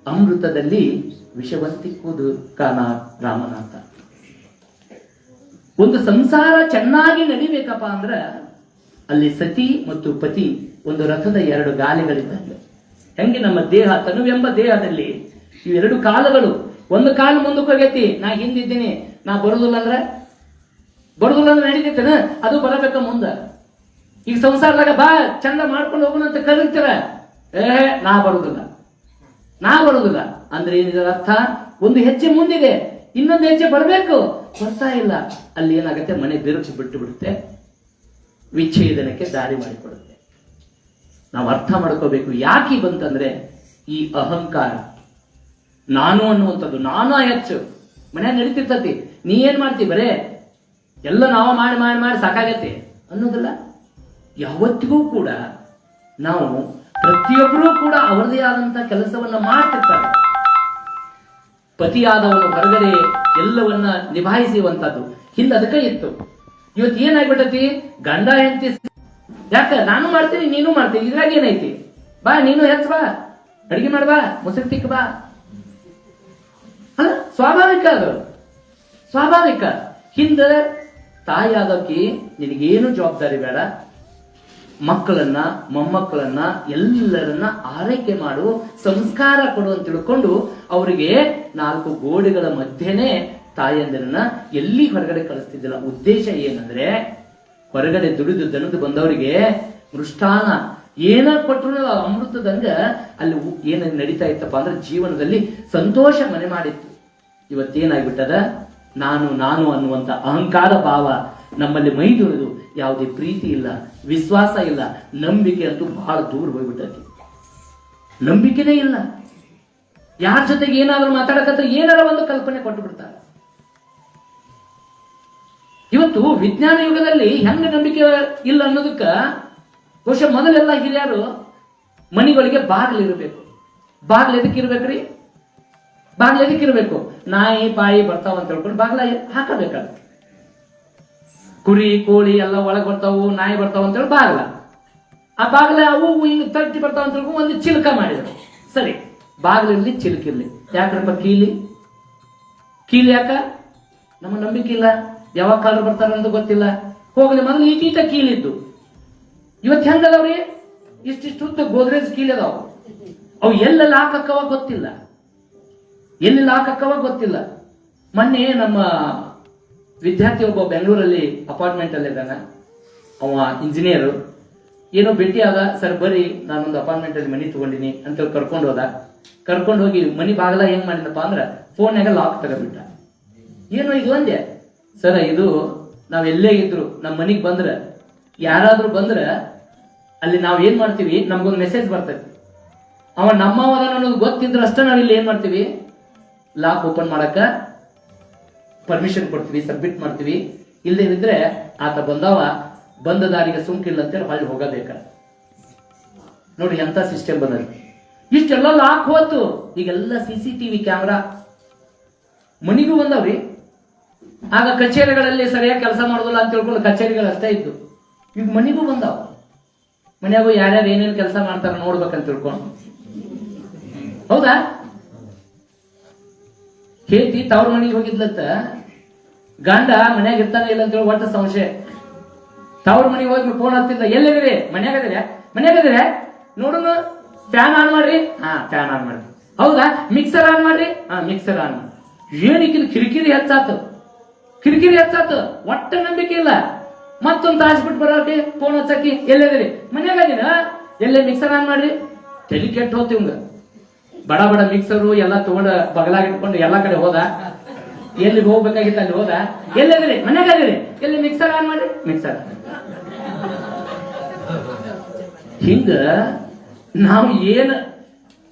ಅಮೃತದಲ್ಲಿ ವಿಷವಂತಿಕ್ಕುವುದು ಕಾನ ರಾಮನಾಥ. ಒಂದು ಸಂಸಾರ ಚೆನ್ನಾಗಿ ನಡಿಬೇಕಪ್ಪ ಅಂದ್ರ ಅಲ್ಲಿ ಸತಿ ಮತ್ತು ಪತಿ ಒಂದು ರಥದ ಎರಡು ಗಾಲಿಗಳಿದ್ದಂಗೆ. ಹೆಂಗೆ ನಮ್ಮ ದೇಹ ತನುವೆಂಬ ದೇಹದಲ್ಲಿ ಇವೆರಡು ಕಾಲಗಳು, ಒಂದು ಕಾಲು ಮುಂದಕ್ಕೆ ಹೋಗೈತಿ, ನಾ ಹಿಂದಿದ್ದೀನಿ, ನಾ ಬರುದಿಲ್ಲ ಅಂದ್ರೆ ನಡೀತೈತೇನ, ಅದು ಬರಬೇಕ ಮುಂದ. ಈಗ ಸಂಸಾರದಾಗ ಬಾ ಚಂದ ಮಾಡ್ಕೊಂಡು ಹೋಗೋಣ ಅಂತ ಕರೀತಾರ, ನಾ ಬರುದಿಲ್ಲ ಅಂದ್ರೆ ಏನಿದೆ ಅರ್ಥ? ಒಂದು ಹೆಜ್ಜೆ ಮುಂದಿದೆ, ಇನ್ನೊಂದು ಹೆಜ್ಜೆ ಬರಬೇಕು, ಬರ್ತಾ ಇಲ್ಲ. ಅಲ್ಲಿ ಏನಾಗುತ್ತೆ, ಮನೆ ಬಿರುಚಿ ಬಿಟ್ಟು ಬಿಡುತ್ತೆ, ವಿಚ್ಛೇದನಕ್ಕೆ ದಾರಿ ಮಾಡಿಕೊಡುತ್ತೆ. ನಾವು ಅರ್ಥ ಮಾಡ್ಕೋಬೇಕು. ಯಾಕೆ ಬಂತಂದ್ರೆ ಈ ಅಹಂಕಾರ, ನಾನು ಅನ್ನುವಂಥದ್ದು, ನಾನಾ ಹೆಚ್ಚು ಮನೆ ನಡೀತಿರ್ತತಿ. ನೀ ಏನ್ ಮಾಡ್ತಿ, ಬರೇ ಎಲ್ಲ ನಾವು ಮಾಡಿ ಮಾಡಿ ಮಾಡಿ ಸಾಕಾಗತ್ತೆ ಅನ್ನೋದಿಲ್ಲ. ಯಾವತ್ತಿಗೂ ಕೂಡ ನಾವು ಪ್ರತಿಯೊಬ್ಬರೂ ಕೂಡ ಅವರದೇ ಆದಂತ ಕೆಲಸವನ್ನ ಮಾಡ್ತಿರ್ತಾರೆ. ಪತಿಯಾದವನು ಹೊರಗಡೆ ಎಲ್ಲವನ್ನ ನಿಭಾಯಿಸುವಂತದ್ದು ಹಿಂದೆ ಅದಕ್ಕೆ ಇತ್ತು. ಇವತ್ತು ಏನಾಗ್ಬಿಟ್ಟತಿ, ಗಂಡ ಹೆಂಡತಿ ಯಾಕ ನಾನು ಮಾಡ್ತೀನಿ ನೀನು ಮಾಡ್ತೀನಿ, ಇದ್ರಾಗ ಏನೈತಿ, ಬಾ ನೀನು ಹೆಚ್ಚ, ಬಾ ಅಡಿಗೆ ಮಾಡ್ಬಾ, ಮೊಸರು ತಿಕ್ಕ ಬಾ. ಅಲ್ಲ, ಸ್ವಾಭಾವಿಕ, ಅದು ಸ್ವಾಭಾವಿಕ. ಹಿಂದ ತಾಯಿಯಾದಕ್ಕೆ ನಿನಗೇನು ಜವಾಬ್ದಾರಿ ಬೇಡ, ಮಕ್ಕಳನ್ನ ಮೊಮ್ಮಕ್ಕಳನ್ನ ಎಲ್ಲರನ್ನ ಆರೈಕೆ ಮಾಡು, ಸಂಸ್ಕಾರ ಕೊಡು ಅಂತ ತಿಳ್ಕೊಂಡು ಅವರಿಗೆ ನಾಲ್ಕು ಗೋಡೆಗಳ ಮಧ್ಯೆನೆ ತಾಯಿಯಂದಿರನ್ನ ಎಲ್ಲಿ ಹೊರಗಡೆ ಕಳಿಸ್ತಿದ್ದಿಲ್ಲ. ಉದ್ದೇಶ ಏನಂದ್ರೆ, ಹೊರಗಡೆ ದುಡಿದು ದನದು ಬಂದವರಿಗೆ ಮೃಷ್ಟಾನ ಏನ ಕೊಟ್ಟರು ಅಮೃತದಂಗ ಅಲ್ಲಿ ಏನ ನಡೀತಾ ಇತ್ತಪ್ಪ ಅಂದ್ರೆ ಜೀವನದಲ್ಲಿ ಸಂತೋಷ ಮನೆ ಮಾಡಿತ್ತು. ಇವತ್ತೇನಾಗ್ಬಿಟ್ಟದ, ನಾನು ಅನ್ನುವಂತ ಅಹಂಕಾರ ಭಾವ ನಮ್ಮಲ್ಲಿ ಮೈದುಳಿದು ಯಾವುದೇ ಪ್ರೀತಿ ಇಲ್ಲ, ವಿಶ್ವಾಸ ಇಲ್ಲ, ನಂಬಿಕೆ ಅಂತೂ ಬಹಳ ದೂರ ಹೋಗ್ಬಿಟ್ಟೈತಿ. ನಂಬಿಕೆನೇ ಇಲ್ಲ. ಯಾರ ಜೊತೆಗೆ ಏನಾದ್ರೂ ಮಾತಾಡಕತ್ರ ಏನಾರ ಒಂದು ಕಲ್ಪನೆ ಕೊಟ್ಟು ಬಿಡ್ತಾರೆ. ಇವತ್ತು ವಿಜ್ಞಾನ ಯುಗದಲ್ಲಿ ಹೆಂಗ ನಂಬಿಕೆ ಇಲ್ಲ ಅನ್ನೋದಕ್ಕ ಬಹುಶಃ ಮೊದಲೆಲ್ಲ ಹಿರಿಯರು ಮನೆಗಳಿಗೆ ಬಾಗಿಲಿರಬೇಕು. ಬಾಗಿಲು ಎದಕ್ಕಿರ್ಬೇಕ್ರಿ? ಬಾಗಿಲು ಎದಕ್ಕಿರ್ಬೇಕು? ನಾಯಿ ಪಾಯಿ ಬರ್ತಾವ ಅಂತ ಹೇಳ್ಕೊಂಡು ಬಾಗಿಲ ಹಾಕಬೇಕಾಗುತ್ತೆ. ಕುರಿ ಕೋಳಿ ಎಲ್ಲ ಒಳಗೆ ಬರ್ತಾವು, ನಾಯಿ ಬರ್ತಾವ ಅಂತ ಹೇಳಿ ಬಾಗಿಲ, ಆ ಬಾಗಿಲ ಅವು ಹಿಂಗ್ ತಟ್ಟಿ ಬರ್ತಾವ ಅಂತ ಹೇಳ್ಕೊಂಡು ಒಂದು ಚಿಲ್ಕ ಮಾಡಿದ್ರು. ಸರಿ, ಬಾಗಿಲಿರ್ಲಿ ಚಿಲ್ಕಿರ್ಲಿ, ಯಾಕ್ರಪ್ಪ ಕೀಲಿ ಯಾಕ? ನಮ್ಮ ನಂಬಿಕೆ ಇಲ್ಲ, ಯಾವಾಗ ಕಾಲ ಬರ್ತಾರ ಅಂತ ಗೊತ್ತಿಲ್ಲ. ಹೋಗ್ಲಿ, ಮೊದಲು ಈಟೀಟ ಕೀಲಿದ್ದು. ಇವತ್ತು ಹೆಂಗದವ್ರಿ? ಇಷ್ಟಿಷ್ಟು ಗೋದ್ರೇಜ್ ಕೀಲಿ ಅದಾವ. ಅವು ಎಲ್ಲೆಲ್ಲ ಹಾಕಕ್ಕವ ಗೊತ್ತಿಲ್ಲ. ಮೊನ್ನೆ ನಮ್ಮ ವಿದ್ಯಾರ್ಥಿ ಒಬ್ಬ ಬೆಂಗಳೂರಲ್ಲಿ ಅಪಾರ್ಟ್ಮೆಂಟ್ ಅಲ್ಲಿ ಇದ್ದಾನ, ಅವ ಇಂಜಿನಿಯರ್. ಏನೋ ಭೇಟಿ ಆದ, ಸರ್ ಬರ್ರಿ ನಾನೊಂದು ಅಪಾರ್ಟ್ಮೆಂಟ್ ಅಲ್ಲಿ ಮನಿ ತಗೊಂಡಿನಿ ಅಂತ ಕರ್ಕೊಂಡು ಹೋಗಿ ಮನಿ ಬಾಗಲ ಹೆಂಗ್ ಮಾಡಿದಪ್ಪ ಅಂದ್ರ ಫೋನ್ಯಾಗ ಲಾಕ್ ತಗೊಂಡ್ಬಿಟ್ಟ. ಏನೋ ಇದು ಅಂದೆ, ಸರ್ ಇದು ನಾವ್ ಎಲ್ಲೇ ಇದ್ರು ನಮ್ಮ ಮನಿಗ್ ಬಂದ್ರ, ಯಾರಾದ್ರೂ ಬಂದ್ರ ಅಲ್ಲಿ ನಾವ್ ಏನ್ ಮಾಡ್ತೀವಿ, ನಮ್ಗೊಂದು ಮೆಸೇಜ್ ಬರ್ತೈತಿ, ಅವ ನಮ್ಮವ ಅನ್ನೋದು ಗೊತ್ತಿದ್ರ ಅಷ್ಟ ನಾವ್ ಇಲ್ಲಿ ಏನ್ ಮಾಡ್ತೀವಿ, ಲಾಕ್ ಓಪನ್ ಮಾಡಕ ಪರ್ಮಿಷನ್ ಕೊಡ್ತೀವಿ, ಸಬ್ಮಿಟ್ ಮಾಡ್ತೀವಿ. ಇಲ್ಲದೆ ಇದ್ರೆ ಆತ ಬಂದ ದಾರಿಗೆ ಸುಂಕಿಲ್ಲ ಅಂತೇಳಿ ಹೊಳ್ಳಿ ಹೋಗಬೇಕ. ನೋಡಿ ಎಂತ ಸಿಸ್ಟಮ್ ಬಂದ. ಇಷ್ಟೆಲ್ಲ ಲಾಕ್ ಹೋತು. ಈಗೆಲ್ಲ CCTV ಕ್ಯಾಮ್ರಾ ಮನಿಗೂ ಬಂದವ್ರಿ. ಆಗ ಕಚೇರಿಗಳಲ್ಲಿ ಸರಿಯಾಗಿ ಕೆಲಸ ಮಾಡೋದಿಲ್ಲ ಅಂತ ತಿಳ್ಕೊಂಡು ಕಚೇರಿಗಳು ಅಷ್ಟೇ ಇದ್ದು, ಈಗ ಮನಿಗೂ ಬಂದಾವ. ಮನ್ಯಾಗೂ ಯಾರ್ಯಾರು ಏನೇನು ಕೆಲಸ ಮಾಡ್ತಾರ ನೋಡ್ಬೇಕಂತ ತಿಳ್ಕೊಂಡು. ಹೌದಾ? ಹೇತಿ ತವ್ರ ಮನೆಗೆ ಹೋಗಿದ್ಲಂತ, ಗಂಡ ಮನ್ಯಾಗ ಇರ್ತಾನೆ ಇಲ್ಲ ಅಂತ ಹೇಳಿ ಒಟ್ಟ ಸಂಶಯ. ತವ್ರ ಮನೆಗೆ ಹೋಗಿ ಫೋನ್ ಹತ್ತಿಲ್ಲ, ಎಲ್ಲಿದ್ದೀರಿ? ಮನ್ಯಾಗದಿರಿ ನೋಡೋಣ, ಫ್ಯಾನ್ ಆನ್ ಮಾಡ್ರಿ. ಫ್ಯಾನ್ ಆನ್ ಮಾಡ್ರಿ. ಹೌದಾ? ಮಿಕ್ಸರ್ ಆನ್ ಮಾಡ್ರಿ. ಮಿಕ್ಸರ್ ಆನ್ ಮಾಡಿ. ಏನಿಕ್ಕಿಲ್ಲ, ಕಿರಿಕಿರಿ ಹೆಚ್ಚಾತು. ಒಟ್ಟ ನಂಬಿಕೆ ಇಲ್ಲ. ಮತ್ತೊಂದು ತಾಸು ಬಿಟ್ಟು ಬರೋಕೆ ಫೋನ್ ಹಚ್ಚಿ, ಎಲ್ಲಿದ್ದೀರಿ? ಮನ್ಯಾಗದಿನ, ಎಲ್ಲೇ ಮಿಕ್ಸರ್ ಆನ್ ಮಾಡ್ರಿ. ತಲೆ ಕೆಟ್ಟು ಹೋಗ್ತಿವಂಗ. ಬಡ ಮಿಕ್ಸರು ಎಲ್ಲ ತಗೊಂಡ ಬಗಲಾಗಿ ಇಟ್ಕೊಂಡು ಎಲ್ಲಾ ಕಡೆ ಹೋದ. ಎಲ್ಲಿ ಹೋಗ್ಬೇಕಾಗಿತ್ತು ಅಲ್ಲಿ ಹೋದ. ಎಲ್ಲಿದ್ರಿ? ಮನ್ಯಾಗದಿರಿ. ಎಲ್ಲಿ ಮಿಕ್ಸರ್ ಆನ್ ಮಾಡಿ. ಮಿಕ್ಸರ್. ಹಿಂಗ ನಾವು ಏನ್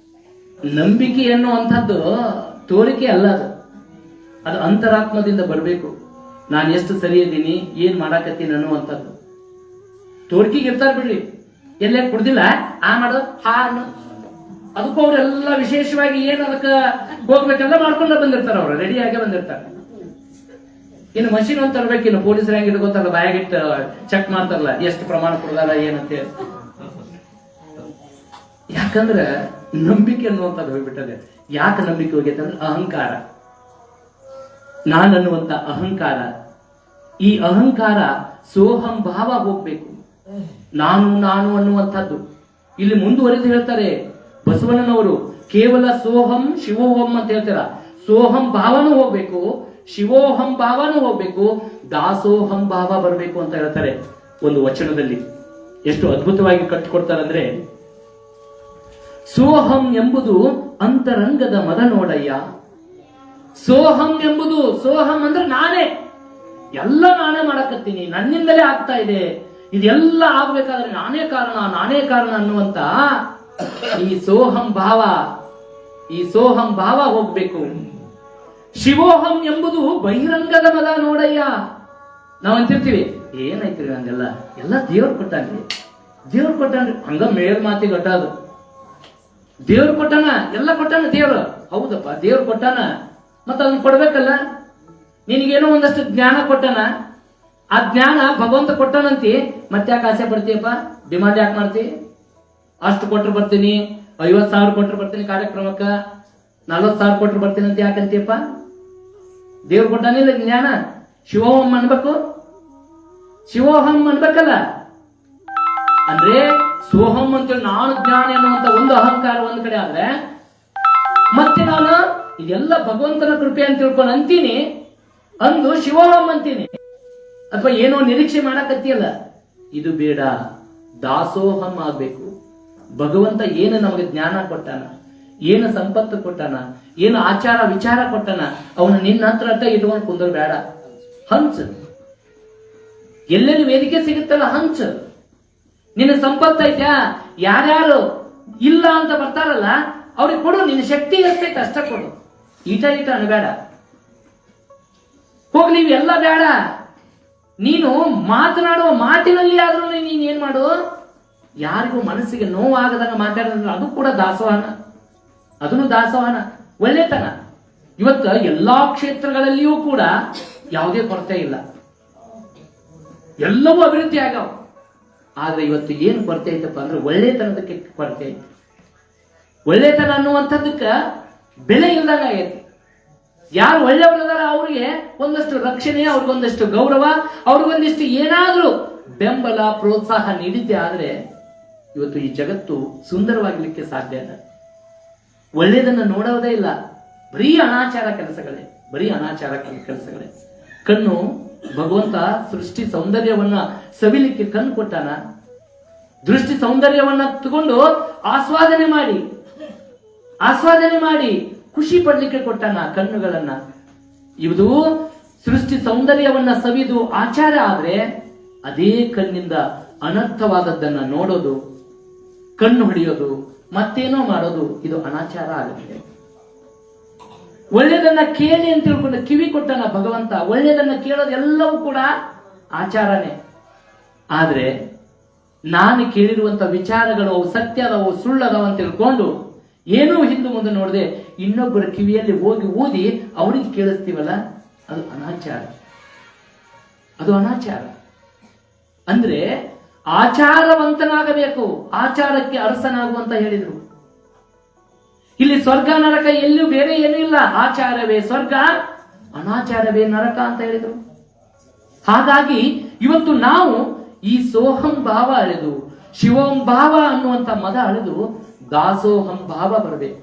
ನಂಬಿಕೆ ಅನ್ನುವಂಥದ್ದು ತೋರಿಕೆ ಅಲ್ಲ, ಅದು ಅಂತರಾತ್ಮದಿಂದ ಬರಬೇಕು. ನಾನು ಎಷ್ಟು ಸರಿ ಇದ್ದೀನಿ, ಏನ್ ಮಾಡಾಕತ್ತೀನಿ ಅನ್ನುವಂಥದ್ದು. ತೋರ್ಕಿಗೆ ಇರ್ತಾರ ಬಿಡ್ರಿ, ಎಲ್ಲೇ ಕುಡ್ದಿಲ್ಲ ಆ ಮಾಡು ಹಾ ಅನ್ನು, ಅದಕ್ಕೂ ಅವರೆಲ್ಲ ವಿಶೇಷವಾಗಿ ಏನ್ ಅದಕ್ಕೆ ಹೋಗ್ಬೇಕೆಲ್ಲ ಮಾಡ್ಕೊಂಡ ಬಂದಿರ್ತಾರ, ಅವ್ರು ರೆಡಿ ಆಗೇ ಬಂದಿರ್ತಾರೆ. ಇನ್ನು ಮಷಿನ್ ಒಂದ್ ತರ್ಬೇಕು, ಇನ್ನು ಪೊಲೀಸರು ಹೆಂಗ್ ಇಟ್ಕೋತಾರಲ್ಲ, ಬಾಯಾಗಿಟ್ಟು ಚೆಕ್ ಮಾಡ್ತಾರಲ್ಲ ಎಷ್ಟು ಪ್ರಮಾಣ ಕೊಡ್ದಾರ ಏನಂತ. ಯಾಕಂದ್ರೆ ನಂಬಿಕೆ ಅನ್ನುವಂಥದ್ದು ಹೋಗ್ಬಿಟ್ಟದೆ. ಯಾಕೆ ನಂಬಿಕೆ ಹೋಗೈತೆ ಅಂದ್ರೆ ಅಹಂಕಾರ, ನಾನನ್ನುವಂತ ಅಹಂಕಾರ. ಈ ಅಹಂಕಾರ ಸೋಹಂ ಭಾವ ಹೋಗ್ಬೇಕು, ನಾನು ನಾನು ಅನ್ನುವಂಥದ್ದು. ಇಲ್ಲಿ ಮುಂದುವರೆದು ಹೇಳ್ತಾರೆ ಬಸವಣ್ಣನವರು, ಕೇವಲ ಸೋಹಂ ಶಿವೋಹಂ ಅಂತ ಹೇಳ್ತಾರ. ಸೋಹಂ ಭಾವನೂ ಹೋಗ್ಬೇಕು, ಶಿವೋಹಂ ಭಾವನೂ ಹೋಗ್ಬೇಕು, ದಾಸೋಹಂ ಭಾವ ಬರಬೇಕು ಅಂತ ಹೇಳ್ತಾರೆ ಒಂದು ವಚನದಲ್ಲಿ. ಎಷ್ಟು ಅದ್ಭುತವಾಗಿ ಕಟ್ಟಿಕೊಡ್ತಾರಂದ್ರೆ, ಸೋಹಂ ಎಂಬುದು ಅಂತರಂಗದ ಮದ ನೋಡಯ್ಯ. ಸೋಹಂ ಎಂಬುದು, ಸೋಹಂ ಅಂದ್ರೆ ನಾನೇ, ಎಲ್ಲ ನಾನೇ ಮಾಡಕತ್ತೀನಿ, ನನ್ನಿಂದಲೇ ಆಗ್ತಾ ಇದೆ, ಇದೆಲ್ಲ ಆಗ್ಬೇಕಾದ್ರೆ ನಾನೇ ಕಾರಣ, ನಾನೇ ಕಾರಣ ಅನ್ನುವಂತ ಈ ಸೋಹಂ ಭಾವ, ಈ ಸೋಹಂ ಭಾವ ಹೋಗ್ಬೇಕು. ಶಿವೋಹಂ ಎಂಬುದು ಬಹಿರಂಗದ ಮದ ನೋಡಯ್ಯ. ನಾವ್ ಅಂತಿರ್ತೀವಿ, ಏನೈತ್ರಿ ನಂದೆಲ್ಲ, ಎಲ್ಲ ದೇವ್ರು ಕೊಟ್ಟಾನ್ರಿ, ದೇವ್ರು ಕೊಟ್ಟಾನ್ರಿ, ಹಂಗ ಮೇಲ್ ಮಾತಿ ಗಟ್ಟಾದು. ದೇವ್ರು ಕೊಟ್ಟಾನ, ಎಲ್ಲ ಕೊಟ್ಟಾನ ದೇವ್ರು. ಹೌದಪ್ಪ, ದೇವ್ರು ಕೊಟ್ಟಾನ, ಮತ್ತ ಅದನ್ನ ಕೊಡ್ಬೇಕಲ್ಲ. ನಿನಗೇನೋ ಒಂದಷ್ಟು ಜ್ಞಾನ ಕೊಟ್ಟಾನ, ಆ ಜ್ಞಾನ ಭಗವಂತ ಕೊಟ್ಟಾನಂತಿ, ಮತ್ತೆ ಯಾಕೆ ಆಸೆ ಪಡ್ತೀಯಪ್ಪ, ಡಿಮಾಂಡ್ ಯಾಕೆ ಮಾಡ್ತಿ? ಅಷ್ಟು ಕೊಟ್ರು ಬರ್ತೀನಿ, 50,000 ಕೊಟ್ರು ಬರ್ತೀನಿ ಕಾರ್ಯಕ್ರಮಕ್ಕ, 40,000 ಕೊಟ್ರು ಬರ್ತೀನಿ ಅಂತ ಯಾಕಂತೀಯಪ್ಪ? ದೇವ್ರು ಕೊಟ್ಟಾನಿಲ್ಲ ಜ್ಞಾನ. ಶಿವೋಹಂ ಅನ್ಬೇಕು, ಶಿವೋಹಂ ಅನ್ಬೇಕಲ್ಲ. ಅಂದ್ರೆ ಸೋಹಂ ಅಂತೇಳಿ ನಾನು ಜ್ಞಾನ ಎನ್ನುವಂತ ಒಂದು ಅಹಂಕಾರ ಒಂದ್ ಕಡೆ ಆದ್ರೆ, ಮತ್ತೆ ನಾನು ಇದೆಲ್ಲ ಭಗವಂತನ ಕೃಪೆ ಅಂತ ತಿಳ್ಕೊಂಡು ಅಂತೀನಿ, ಅಂದು ಶಿವೋಹಂ ಅಂತೀನಿ. ಅಥವಾ ಏನೋ ನಿರೀಕ್ಷೆ ಮಾಡಕತ್ತಿಯಲ್ಲ, ಇದು ಬೇಡ, ದಾಸೋಹಂ ಆಗ್ಬೇಕು. ಭಗವಂತ ಏನು ನಮಗೆ ಜ್ಞಾನ ಕೊಟ್ಟಾನ, ಏನು ಸಂಪತ್ತು ಕೊಟ್ಟಾನ, ಏನು ಆಚಾರ ವಿಚಾರ ಕೊಟ್ಟಾನ, ಅವನ ನಿನ್ನ ಹತ್ರ ಇಟ್ಕೊಂಡು ಕುಂದ್ರ ಬೇಡ, ಹಂಚ್. ಎಲ್ಲೆಲ್ಲಿ ವೇದಿಕೆ ಸಿಗುತ್ತಲ್ಲ ಹಂಚ್. ನಿನ್ನ ಸಂಪತ್ತು ಐತ್ಯಾ, ಯಾರ್ಯಾರು ಇಲ್ಲ ಅಂತ ಬರ್ತಾರಲ್ಲ ಅವ್ರಿಗೆ ಕೊಡು, ನಿನ್ನ ಶಕ್ತಿ ಎಷ್ಟೈತೆ ಅಷ್ಟ ಕೊಡು. ಈಟ ಅನ್ಬೇಡ, ಹೋಗ್ಲಿ ಇವೆಲ್ಲ ಬೇಡ. ನೀನು ಮಾತನಾಡುವ ಮಾತಿನಲ್ಲಿ ಆದ್ರೂ ನೀನ್ ಏನ್ ಮಾಡು, ಯಾರಿಗೂ ಮನಸ್ಸಿಗೆ ನೋವಾಗದಂಗ ಮಾತಾಡಿದ್ರೆ ಅದು ಕೂಡ ದಾಸೋಹನ, ಅದನ್ನು ದಾಸೋಹನ, ಒಳ್ಳೆತನ. ಇವತ್ತು ಎಲ್ಲಾ ಕ್ಷೇತ್ರಗಳಲ್ಲಿಯೂ ಕೂಡ ಯಾವುದೇ ಕೊರತೆ ಇಲ್ಲ, ಎಲ್ಲವೂ ಅಭಿವೃದ್ಧಿ ಆಗ್ಯಾವ. ಆದ್ರೆ ಇವತ್ತು ಏನು ಕೊರತೆ ಐತಪ್ಪ ಅಂದ್ರೆ ಒಳ್ಳೆತನದಕ್ಕೆ ಕೊರತೆ ಐತಿ. ಒಳ್ಳೆತನ ಅನ್ನುವಂಥದ್ದಕ್ಕ ಬೆಲೆ ಇಲ್ದಂಗ ಆಗೈತಿ. ಯಾರು ಒಳ್ಳೆಯವರದಾರ ಅವ್ರಿಗೆ ಒಂದಷ್ಟು ರಕ್ಷಣೆ, ಅವ್ರಿಗೊಂದಷ್ಟು ಗೌರವ, ಅವ್ರಿಗೊಂದಿಷ್ಟು ಏನಾದ್ರೂ ಬೆಂಬಲ ಪ್ರೋತ್ಸಾಹ ನೀಡಿದ್ದೆ ಆದ್ರೆ ಇವತ್ತು ಈ ಜಗತ್ತು ಸುಂದರವಾಗಲಿಕ್ಕೆ ಸಾಧ್ಯ ಇಲ್ಲ. ಒಳ್ಳೆಯದನ್ನ ನೋಡೋದೇ ಇಲ್ಲ, ಬರೀ ಅನಾಚಾರ ಕೆಲಸಗಳೇ, ಬರೀ ಅನಾಚಾರ ಕೆಲಸಗಳೇ. ಕಣ್ಣು ಭಗವಂತ ಸೃಷ್ಟಿ ಸೌಂದರ್ಯವನ್ನ ಸವಿಲಿಕ್ಕೆ ಕಣ್ಣು ಕೊಟ್ಟಾನ. ದೃಷ್ಟಿ ಸೌಂದರ್ಯವನ್ನ ತಗೊಂಡು ಆಸ್ವಾದನೆ ಮಾಡಿ ಖುಷಿ ಪಡ್ಲಿಕ್ಕೆ ಕೊಟ್ಟಾನ ಕಣ್ಣುಗಳನ್ನ. ಇದು ಸೃಷ್ಟಿ ಸೌಂದರ್ಯವನ್ನ ಸವಿದು ಆಚಾರ ಆದ್ರೆ, ಅದೇ ಕಣ್ಣಿಂದ ಅನರ್ಥವಾದದ್ದನ್ನ ನೋಡೋದು, ಕಣ್ಣು ಹೊಡೆಯೋದು, ಮತ್ತೇನೋ ಮಾಡೋದು, ಇದು ಅನಾಚಾರ ಆಗುತ್ತೆ. ಒಳ್ಳೆಯದನ್ನ ಕೇಳಿ ಅಂತ ತಿಳ್ಕೊಂಡು ಕಿವಿ ಕೊಟ್ಟನ ಭಗವಂತ. ಒಳ್ಳೆಯದನ್ನ ಕೇಳೋದು ಎಲ್ಲವೂ ಕೂಡ ಆಚಾರನೇ. ಆದ್ರೆ ನಾನು ಕೇಳಿರುವಂತ ವಿಚಾರಗಳು ಅವು ಸತ್ಯ ಅದಾವು ಸುಳ್ಳದಾವ ಅಂತ ತಿಳ್ಕೊಂಡು ಏನೂ ಹಿಂದೆ ಮುಂದೆ ನೋಡದೆ ಇನ್ನೊಬ್ಬರ ಕಿವಿಯಲ್ಲಿ ಹೋಗಿ ಊದಿ ಅವ್ರಿಗೆ ಕೇಳಿಸ್ತೀವಲ್ಲ, ಅದು ಅನಾಚಾರ. ಅದು ಅನಾಚಾರ. ಅಂದ್ರೆ ಆಚಾರವಂತನಾಗಬೇಕು, ಆಚಾರಕ್ಕೆ ಅರಸನಾಗುವಂತ ಹೇಳಿದ್ರು. ಇಲ್ಲಿ ಸ್ವರ್ಗ ನರಕ ಎಲ್ಲೂ ಬೇರೆ ಏನೂ ಇಲ್ಲ, ಆಚಾರವೇ ಸ್ವರ್ಗ, ಅನಾಚಾರವೇ ನರಕ ಅಂತ ಹೇಳಿದ್ರು. ಹಾಗಾಗಿ ಇವತ್ತು ನಾವು ಈ ಸೋಹಂ ಭಾವ ಅಳೆದು ಶಿವೋಂ ಭಾವ ಅನ್ನುವಂತ ಮದ ಅಳೆದು ದಾಸೋಹಂ ಭಾವ ಬರಬೇಕು.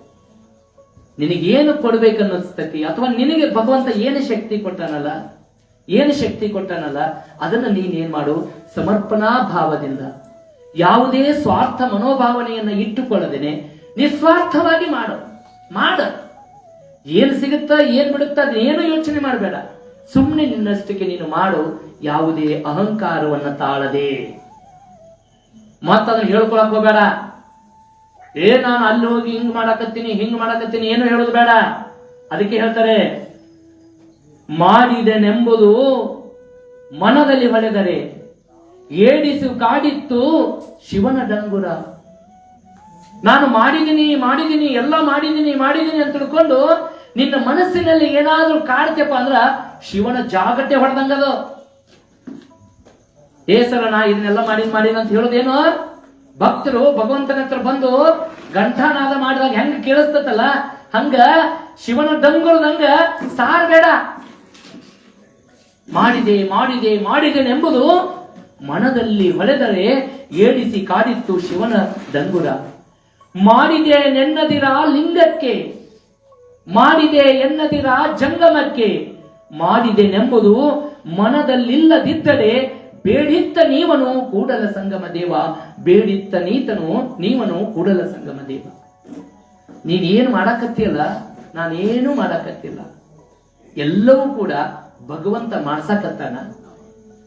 ನಿನಗೇನು ಕೊಡ್ಬೇಕನ್ನಿಸ್ತತಿ, ಅಥವಾ ನಿನಗೆ ಭಗವಂತ ಏನು ಶಕ್ತಿ ಕೊಟ್ಟಾನಲ್ಲ ಅದನ್ನ ನೀನೇನ್ ಮಾಡು, ಸಮರ್ಪಣಾ ಭಾವದಿಂದ, ಯಾವುದೇ ಸ್ವಾರ್ಥ ಮನೋಭಾವನೆಯನ್ನ ಇಟ್ಟುಕೊಳ್ಳದೇನೆ ನಿಸ್ವಾರ್ಥವಾಗಿ ಮಾಡ. ಏನು ಸಿಗುತ್ತಾ ಏನ್ ಬಿಡುತ್ತಾ ಅದೇನು ಯೋಚನೆ ಮಾಡಬೇಡ, ಸುಮ್ಮನೆ ನಿನ್ನಷ್ಟಕ್ಕೆ ನೀನು ಮಾಡು, ಯಾವುದೇ ಅಹಂಕಾರವನ್ನ ತಾಳದೆ. ಮತ್ತದನ್ನ ಹೇಳ್ಕೊಳಕ್ ಹೋಗಬೇಡ. ನಾನು ಅಲ್ಲಿ ಹೋಗಿ ಹಿಂಗ್ ಮಾಡಕತ್ತೀನಿ ಏನು ಹೇಳೋದು ಬೇಡ. ಅದಕ್ಕೆ ಹೇಳ್ತಾರೆ, ಮಾಡಿದೆನೆಂಬುದು ಮನದಲ್ಲಿ ಹೊಳೆದರೆ ಏಡಿಸಿ ಕಾಡಿತ್ತು ಶಿವನ ಡಂಗುರ. ನಾನು ಮಾಡಿದ್ದೀನಿ ಎಲ್ಲ ಮಾಡಿದ್ದೀನಿ ಅಂತ ತಿಳ್ಕೊಂಡು ನಿನ್ನ ಮನಸ್ಸಿನಲ್ಲಿ ಏನಾದ್ರೂ ಕಾಡ್ತಪ್ಪ ಅಂದ್ರ ಶಿವನ ಜಾಗಟೆ ಹೊಡೆದಂಗದು. ಸರ ನಾ ಇದನ್ನೆಲ್ಲ ಮಾಡಿನ ಅಂತ ಹೇಳೋದೇನು? ಭಕ್ತರು ಭಗವಂತನ ಹತ್ರ ಬಂದು ಘಂಟಾನಾದ ಮಾಡಿದಾಗ ಹೆಂಗ ಕೇಳಿಸ್ತತಲ್ಲ ಹಂಗ ಶಿವನ ಡಂಗುರದಂಗ ಸಾರಬೇಡ. ಮಾಡಿದೇನೆಂಬುದು ಮನದಲ್ಲಿ ಹೊಳೆದರೆ ಏಡಿಸಿ ಕಾಡಿತ್ತು ಶಿವನ ಡಂಗುರ. ಮಾಡಿದೆ ನೆನ್ನದಿರ ಲಿಂಗಕ್ಕೆ, ಮಾಡಿದೆ ಎನ್ನದಿರ ಜಂಗಮಕ್ಕೆ, ಮಾಡಿದೆನೆಂಬುದು ಮನದಲ್ಲಿಲ್ಲದಿದ್ದರೆ ಬೇಡಿತ್ತ ನೀವನು ಕೂಡಲ ಸಂಗಮ ದೇವ, ಬೇಡಿತ್ತ ನೀವನು ಕೂಡಲ ಸಂಗಮ ದೇವ. ನೀನೇನು ಮಾಡಕತ್ತಿಲ್ಲ, ನಾನೇನು ಮಾಡಕತ್ತಿಲ್ಲ, ಎಲ್ಲವೂ ಕೂಡ ಭಗವಂತ ಮಾಡ್ಸಕತ್ತಾನ,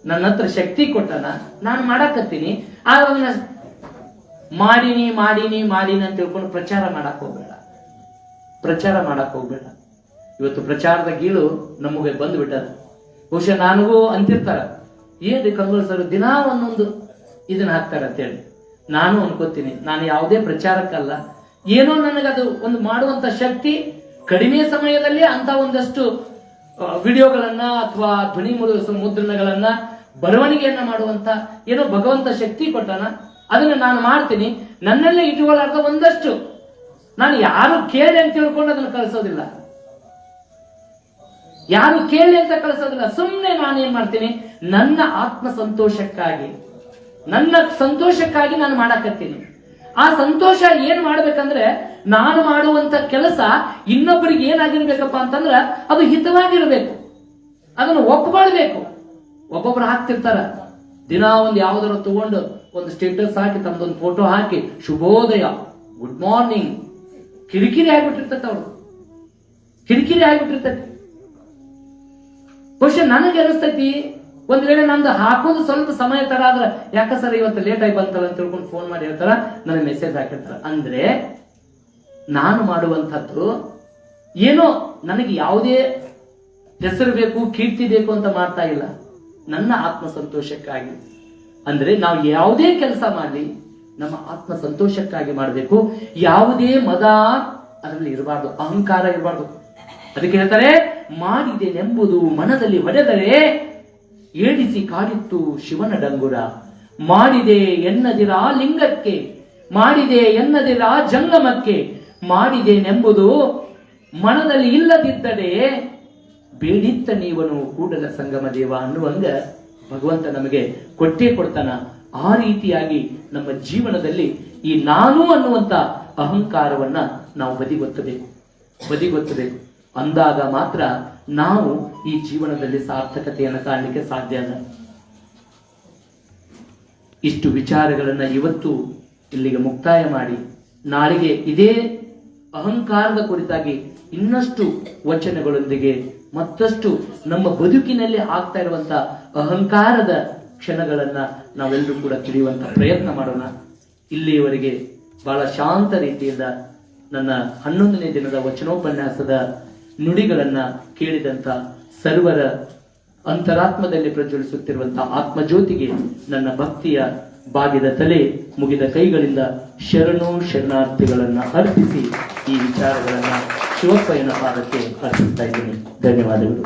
ನನ್ನ ಹತ್ರ ಶಕ್ತಿ ಕೊಟ್ಟಾನ, ನಾನು ಮಾಡಕತ್ತೀನಿ. ಆದ್ರೆ ಮಾಡಿನಿ ಅಂತ ತಿಳ್ಕೊಂಡು ಪ್ರಚಾರ ಮಾಡಕ್ ಹೋಗ್ಬೇಡ. ಇವತ್ತು ಪ್ರಚಾರದ ಗೀಳು ನಮಗೆ ಬಂದ್ಬಿಟ್ಟದ. ಬಹುಶಃ ನನಗೂ ಅಂತಿರ್ತಾರ, ಏನ್ರಿ ಕಂಗೋಲ್ ಸರ್ ದಿನಾ ಒಂದೊಂದು ಇದನ್ನ ಹಾಕ್ತಾರ ಅಂತೇಳಿ. ನಾನು ಅನ್ಕೋತೀನಿ, ನಾನು ಯಾವುದೇ ಪ್ರಚಾರಕ್ಕಲ್ಲ, ಏನೋ ನನಗದು ಒಂದು ಮಾಡುವಂತ ಶಕ್ತಿ ಕಡಿಮೆ ಸಮಯದಲ್ಲಿ ಅಂತ ಒಂದಷ್ಟು ವಿಡಿಯೋಗಳನ್ನ ಅಥವಾ ಧ್ವನಿ ಮುದ್ರಣಗಳನ್ನ ಬರವಣಿಗೆಯನ್ನ ಮಾಡುವಂತ ಏನೋ ಭಗವಂತ ಶಕ್ತಿ ಕೊಟ್ಟಾನ, ಅದನ್ನ ನಾನು ಮಾಡ್ತೀನಿ. ನನ್ನಲ್ಲೇ ಇಟ್ಟುಕೊಳ್ಳಾರ್ದ ಒಂದಷ್ಟು ನಾನು ಯಾರು ಕೇಳಿ ಅಂತ ತಿಳ್ಕೊಂಡು ಅದನ್ನು ಕಳಿಸೋದಿಲ್ಲ, ಸುಮ್ಮನೆ ನಾನೇನ್ ಮಾಡ್ತೀನಿ, ನನ್ನ ಆತ್ಮ ಸಂತೋಷಕ್ಕಾಗಿ ನಾನು ಮಾಡಕತ್ತೀನಿ. ಆ ಸಂತೋಷ ಏನ್ ಮಾಡ್ಬೇಕಂದ್ರೆ ನಾನು ಮಾಡುವಂತ ಕೆಲಸ ಇನ್ನೊಬ್ಬರಿಗೆ ಏನಾಗಿರ್ಬೇಕಪ್ಪ ಅಂತಂದ್ರ ಅದು ಹಿತವಾಗಿರ್ಬೇಕು, ಅದನ್ನು ಒಪ್ಕೊಳ್ಬೇಕು. ಒಬ್ಬೊಬ್ರು ಹಾಕ್ತಿರ್ತಾರ, ದಿನ ಒಂದು ಯಾವ್ದಾರ ತಗೊಂಡು ಒಂದು ಸ್ಟೇಟಸ್ ಹಾಕಿ ತಮ್ಮದೊಂದು ಫೋಟೋ ಹಾಕಿ ಶುಭೋದಯ ಗುಡ್ ಮಾರ್ನಿಂಗ್ ಕಿರಿಕಿರಿ ಆಗ್ಬಿಟ್ಟಿರ್ತೈತೆ. ಅವ್ರು ಕಿರಿಕಿರಿ ಆಗ್ಬಿಟ್ಟಿರ್ತೈತಿ. ಬಹುಶಃ ನನಗೆ ಅನಿಸ್ತೈತಿ, ಒಂದ್ ವೇಳೆ ನಂದು ಹಾಕೋದು ಸ್ವಲ್ಪ ಸಮಯ ತರ ಆದ್ರ, ಯಾಕ ಸರ್ ಇವತ್ತು ಲೇಟ್ ಆಗಿ ಬಂತಲ್ಲ ಅಂತ ತಿಳ್ಕೊಂಡು ಫೋನ್ ಮಾಡಿ ಹೇಳ್ತಾರ, ನನಗೆ ಮೆಸೇಜ್ ಹಾಕಿರ್ತಾರ. ಅಂದ್ರೆ ನಾನು ಮಾಡುವಂಥದ್ದು ಏನೋ ನನಗೆ ಯಾವುದೇ ಹೆಸರು ಬೇಕು, ಕೀರ್ತಿ ಬೇಕು ಅಂತ ಮಾಡ್ತಾ ಇಲ್ಲ, ನನ್ನ ಆತ್ಮ ಸಂತೋಷಕ್ಕಾಗಿ. ಅಂದ್ರೆ ನಾವು ಯಾವುದೇ ಕೆಲಸ ಮಾಡಲಿ ನಮ್ಮ ಆತ್ಮ ಸಂತೋಷಕ್ಕಾಗಿ ಮಾಡಬೇಕು. ಯಾವುದೇ ಮದ ಅದರಲ್ಲಿ ಇರಬಾರ್ದು, ಅಹಂಕಾರ ಇರಬಾರ್ದು. ಅದಕ್ಕೆ ಹೇಳ್ತಾರೆ, ಮಾಡಿದೆನೆಂಬುದು ಮನದಲ್ಲಿ ಹೊಡೆದರೆ ಏಡಿಸಿ ಕಾಡಿತ್ತು ಶಿವನ ಡಂಗುರ. ಮಾಡಿದೆ ಎನ್ನದಿರ ಲಿಂಗಕ್ಕೆ, ಮಾಡಿದೆ ಎನ್ನದಿರ ಜಂಗಮಕ್ಕೆ, ಮಾಡಿದೆನೆಂಬುದು ಮನದಲ್ಲಿ ಇಲ್ಲದಿದ್ದರೆ ಬೇಡಿತ್ತ ನೀವನು ಕೂಡಲ ಸಂಗಮ ದೇವ ಅನ್ನುವಂಗ ಭಗವಂತ ನಮಗೆ ಕೊಟ್ಟೇ ಕೊಡ್ತಾನ. ಆ ರೀತಿಯಾಗಿ ನಮ್ಮ ಜೀವನದಲ್ಲಿ ಈ ನಾನು ಅನ್ನುವಂತ ಅಹಂಕಾರವನ್ನ ನಾವು ಬದಿಗೊತ್ತಬೇಕು. ಅಂದಾಗ ಮಾತ್ರ ನಾವು ಈ ಜೀವನದಲ್ಲಿ ಸಾರ್ಥಕತೆಯನ್ನು ಕಾಣಲಿಕ್ಕೆ ಸಾಧ್ಯ ಅಲ್ಲ. ಇಷ್ಟು ವಿಚಾರಗಳನ್ನ ಇವತ್ತು ಇಲ್ಲಿಗೆ ಮುಕ್ತಾಯ ಮಾಡಿ, ನಾಳೆಗೆ ಇದೇ ಅಹಂಕಾರದ ಕುರಿತಾಗಿ ಇನ್ನಷ್ಟು ವಚನಗಳೊಂದಿಗೆ ಮತ್ತಷ್ಟು ನಮ್ಮ ಬದುಕಿನಲ್ಲಿ ಆಗ್ತಾ ಇರುವಂತ ಅಹಂಕಾರದ ಕ್ಷಣಗಳನ್ನ ನಾವೆಲ್ಲರೂ ಕೂಡ ತಿಳಿಯುವಂತ ಪ್ರಯತ್ನ ಮಾಡೋಣ. ಇಲ್ಲಿಯವರೆಗೆ ಬಹಳ ಶಾಂತ ರೀತಿಯಿಂದ ನನ್ನ 11ನೇ ದಿನದ ವಚನೋಪನ್ಯಾಸದ ನುಡಿಗಳನ್ನ ಕೇಳಿದಂತ ಸರ್ವರ ಅಂತರಾತ್ಮದಲ್ಲಿ ಪ್ರಜ್ವಲಿಸುತ್ತಿರುವಂತಹ ಆತ್ಮಜ್ಯೋತಿಗೆ ನನ್ನ ಭಕ್ತಿಯ ಬಾಗಿದ ತಲೆ, ಮುಗಿದ ಕೈಗಳಿಂದ ಶರಣಾರ್ಥಿಗಳನ್ನ ಅರ್ಪಿಸಿ ಈ ವಿಚಾರಗಳನ್ನ ಶಿವಪ್ಪಯ್ಯನ ಪಾದಕ್ಕೆ ಅರ್ಪಿಸ್ತಾ ಇದ್ದೀನಿ. ಧನ್ಯವಾದಗಳು.